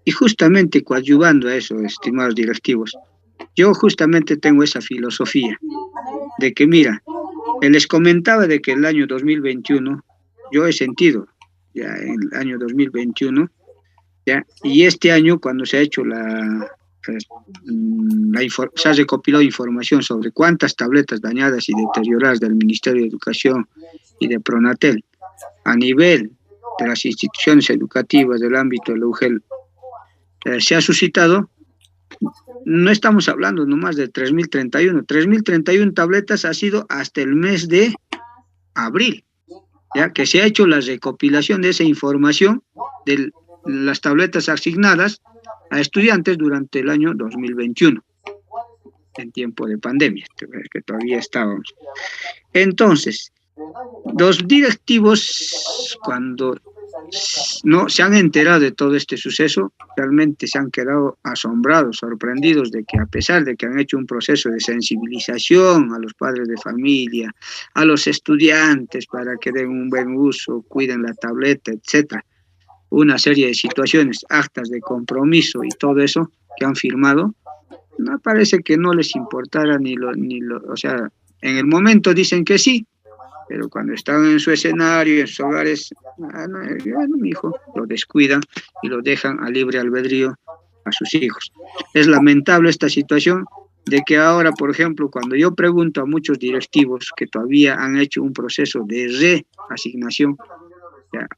Y justamente coadyuvando a eso, estimados directivos, yo justamente tengo esa filosofía de que, mira, les comentaba de que el año 2021, yo he sentido ya en el año 2021, ya, y este año cuando se ha hecho se ha recopilado información sobre cuántas tabletas dañadas y deterioradas del Ministerio de Educación y de Pronatel a nivel de las instituciones educativas del ámbito de la UGEL se ha suscitado, no estamos hablando nomás de 3.031 tabletas ha sido hasta el mes de abril, ya que se ha hecho la recopilación de esa información de las tabletas asignadas a estudiantes durante el año 2021, en tiempo de pandemia, que todavía estábamos. Entonces, los directivos, cuando no se han enterado de todo este suceso, realmente se han quedado asombrados, sorprendidos de que, a pesar de que han hecho un proceso de sensibilización a los padres de familia, a los estudiantes para que den un buen uso, cuiden la tableta, etcétera, una serie de situaciones, actas de compromiso y todo eso que han firmado, me parece que no les importara o sea, en el momento dicen que sí, pero cuando están en su escenario, en sus hogares, mi hijo, lo descuidan y lo dejan a libre albedrío a sus hijos. Es lamentable esta situación de que ahora, por ejemplo, cuando yo pregunto a muchos directivos que todavía han hecho un proceso de reasignación, ya,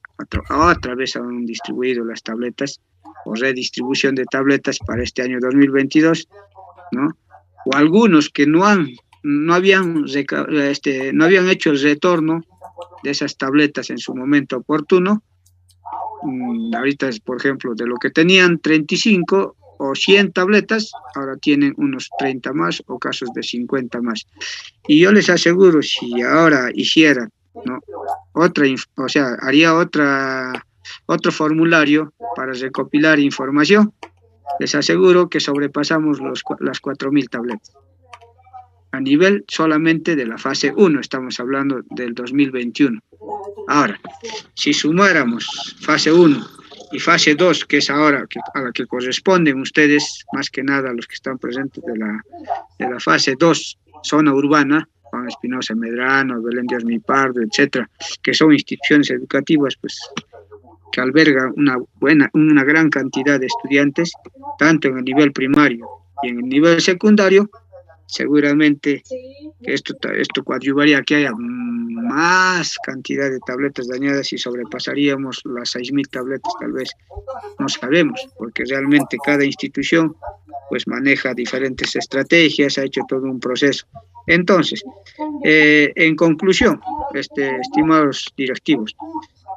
otra vez han distribuido las tabletas o redistribución de tabletas para este año 2022, ¿no? O algunos que no habían hecho el retorno de esas tabletas en su momento oportuno. Ahorita, por ejemplo, de lo que tenían 35 o 100 tabletas, ahora tienen unos 30 más o casos de 50 más. Y yo les aseguro, si ahora hiciera, ¿no?, haría otro formulario para recopilar información, les aseguro que sobrepasamos las 4.000 tabletas. A nivel solamente de la fase 1, estamos hablando del 2021. Ahora, si sumáramos fase 1 y fase 2, que es ahora a la que corresponden ustedes, más que nada los que están presentes de la fase 2, zona urbana, Juan Espinosa Medrano, Belén Díaz Mipardo, etcétera, que son instituciones educativas, pues, que albergan una gran cantidad de estudiantes, tanto en el nivel primario y en el nivel secundario. Seguramente que esto coadyuvaría a que haya más cantidad de tabletas dañadas y sobrepasaríamos las 6.000 tabletas, tal vez, no sabemos, porque realmente cada institución pues maneja diferentes estrategias, ha hecho todo un proceso. Entonces, en conclusión, estimados directivos,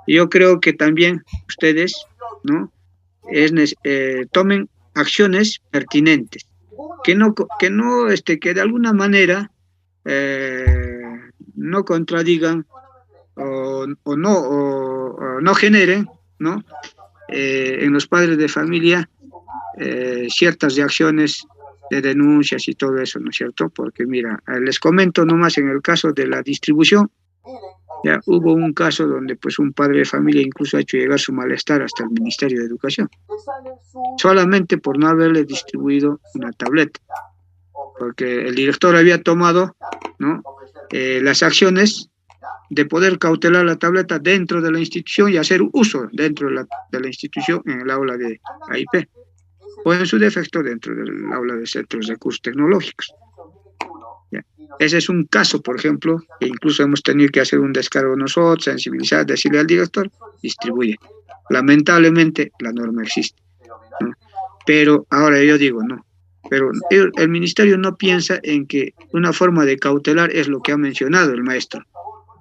yo creo que también ustedes, ¿no?, tomen acciones pertinentes, que de alguna manera no contradigan o no generen, ¿no?, en los padres de familia ciertas reacciones de denuncias y todo eso, ¿no es cierto? Porque mira, les comento nomás en el caso de la distribución, Ya hubo un caso donde pues un padre de familia incluso ha hecho llegar su malestar hasta el Ministerio de Educación, solamente por no haberle distribuido una tableta, porque el director había tomado, ¿no?, las acciones de poder cautelar la tableta dentro de la institución y hacer uso dentro de la institución en el aula de AIP, o en su defecto dentro del aula de centros de recursos tecnológicos. ¿Ya? Ese es un caso, por ejemplo, que incluso hemos tenido que hacer un descargo nosotros, sensibilizar, decirle al director, distribuye. Lamentablemente la norma existe, ¿no? Pero ahora yo digo, no, pero el ministerio no piensa en que una forma de cautelar es lo que ha mencionado el maestro,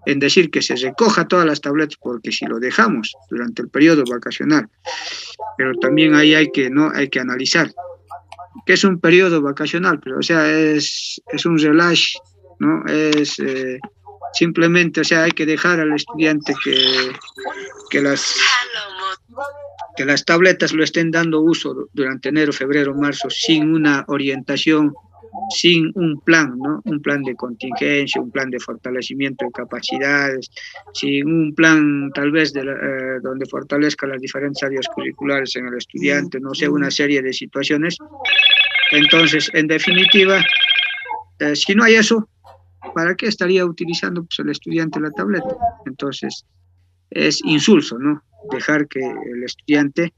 en decir que se recoja todas las tabletas, porque si lo dejamos durante el periodo vacacional, pero también ahí hay que analizar que es un periodo vacacional, pero o sea, es un relax, ¿no? Simplemente, o sea, hay que dejar al estudiante que las que las tabletas lo estén dando uso durante enero, febrero, marzo, sin una orientación, sin un plan, ¿no? Un plan de contingencia, un plan de fortalecimiento de capacidades, sin un plan tal vez donde fortalezca las diferentes áreas curriculares en el estudiante, no sé, una serie de situaciones. Entonces, en definitiva, si no hay eso, ¿para qué estaría utilizando pues, el estudiante la tableta? Entonces, es insulso, ¿no? Dejar que el estudiante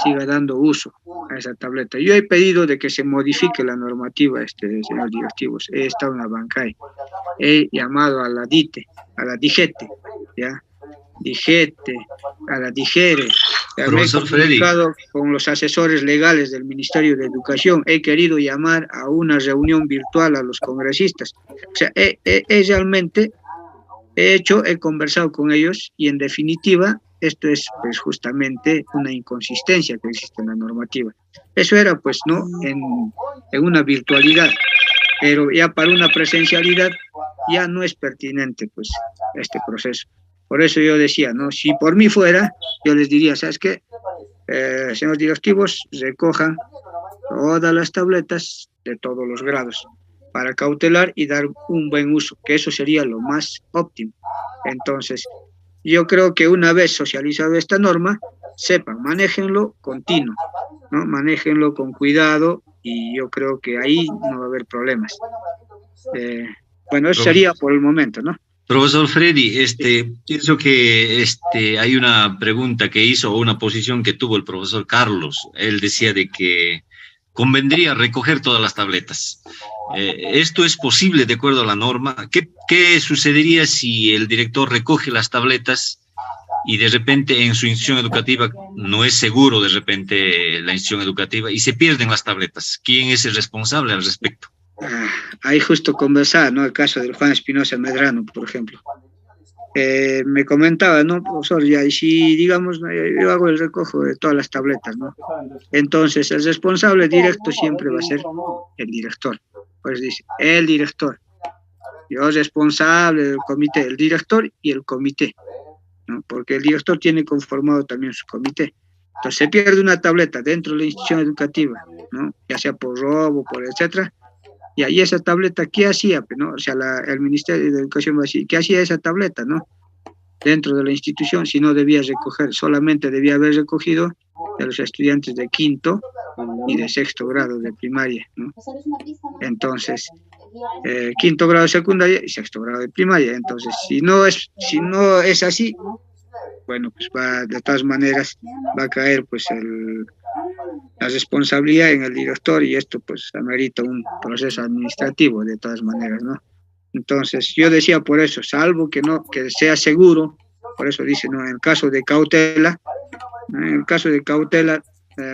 siga dando uso a esa tableta. Yo he pedido de que se modifique la normativa, señor directivos. He estado en la bancay, he llamado a la DITE, a la DIGETE, ¿ya? DIGETE, a la DIGERE. Me he comunicado con los asesores legales del Ministerio de Educación. He querido llamar a una reunión virtual a los congresistas. O sea, realmente he conversado con ellos y en definitiva esto es pues justamente una inconsistencia que existe en la normativa. Eso era pues no en una virtualidad, pero ya para una presencialidad ya no es pertinente pues este proceso. Por eso yo decía, ¿no? Si por mí fuera, yo les diría, ¿sabes qué? Señores directivos, recojan todas las tabletas de todos los grados para cautelar y dar un buen uso, que eso sería lo más óptimo. Entonces, yo creo que una vez socializado esta norma, sepan, manéjenlo continuo, ¿no? Manéjenlo con cuidado y yo creo que ahí no va a haber problemas. Bueno, eso sería por el momento, ¿no? Profesor Freddy, pienso que hay una pregunta que hizo o una posición que tuvo el profesor Carlos. Él decía de que convendría recoger todas las tabletas. ¿Esto es posible de acuerdo a la norma? ¿Qué sucedería si el director recoge las tabletas y de repente en su institución educativa no es seguro de repente la institución educativa y se pierden las tabletas? ¿Quién es el responsable al respecto? Ahí justo conversaba, ¿no? El caso del Juan Espinosa Medrano, por ejemplo. Me comentaba, ¿no, profesor? Ya, y si, digamos, yo hago el recojo de todas las tabletas, ¿no? Entonces, el responsable directo siempre va a ser el director. Pues dice, el director. Yo responsable del comité, el director y el comité, ¿no? Porque el director tiene conformado también su comité. Entonces, se pierde una tableta dentro de la institución educativa, ¿no? Ya sea por robo, por etcétera. Y ahí esa tableta, ¿qué hacía? ¿No? O sea, el Ministerio de Educación va a decir, ¿qué hacía esa tableta, no? Dentro de la institución, si no debía recoger, solamente debía haber recogido de los estudiantes de quinto y de sexto grado de primaria, ¿no? Entonces, quinto grado de secundaria y sexto grado de primaria. Entonces, si no es así, bueno, pues de todas maneras va a caer pues la responsabilidad en el director y esto pues amerita un proceso administrativo de todas maneras, ¿no? Entonces yo decía por eso, salvo que sea seguro, por eso dice, ¿no? En el caso de cautela,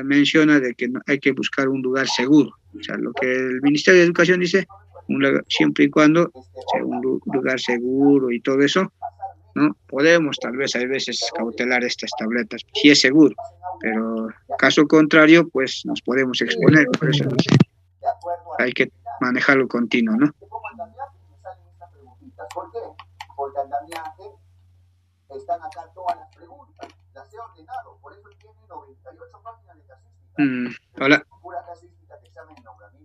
menciona de que hay que buscar un lugar seguro, o sea, lo que el Ministerio de Educación dice, siempre y cuando sea un lugar seguro y todo eso, ¿no? Podemos tal vez hay veces cautelar estas tabletas, si es seguro, pero caso contrario, pues nos podemos exponer, por eso hay que manejarlo continuo, ¿no? Porque andamiaje están acá todas las preguntas, las he ordenado, por eso tiene 98 páginas de casística. Hola.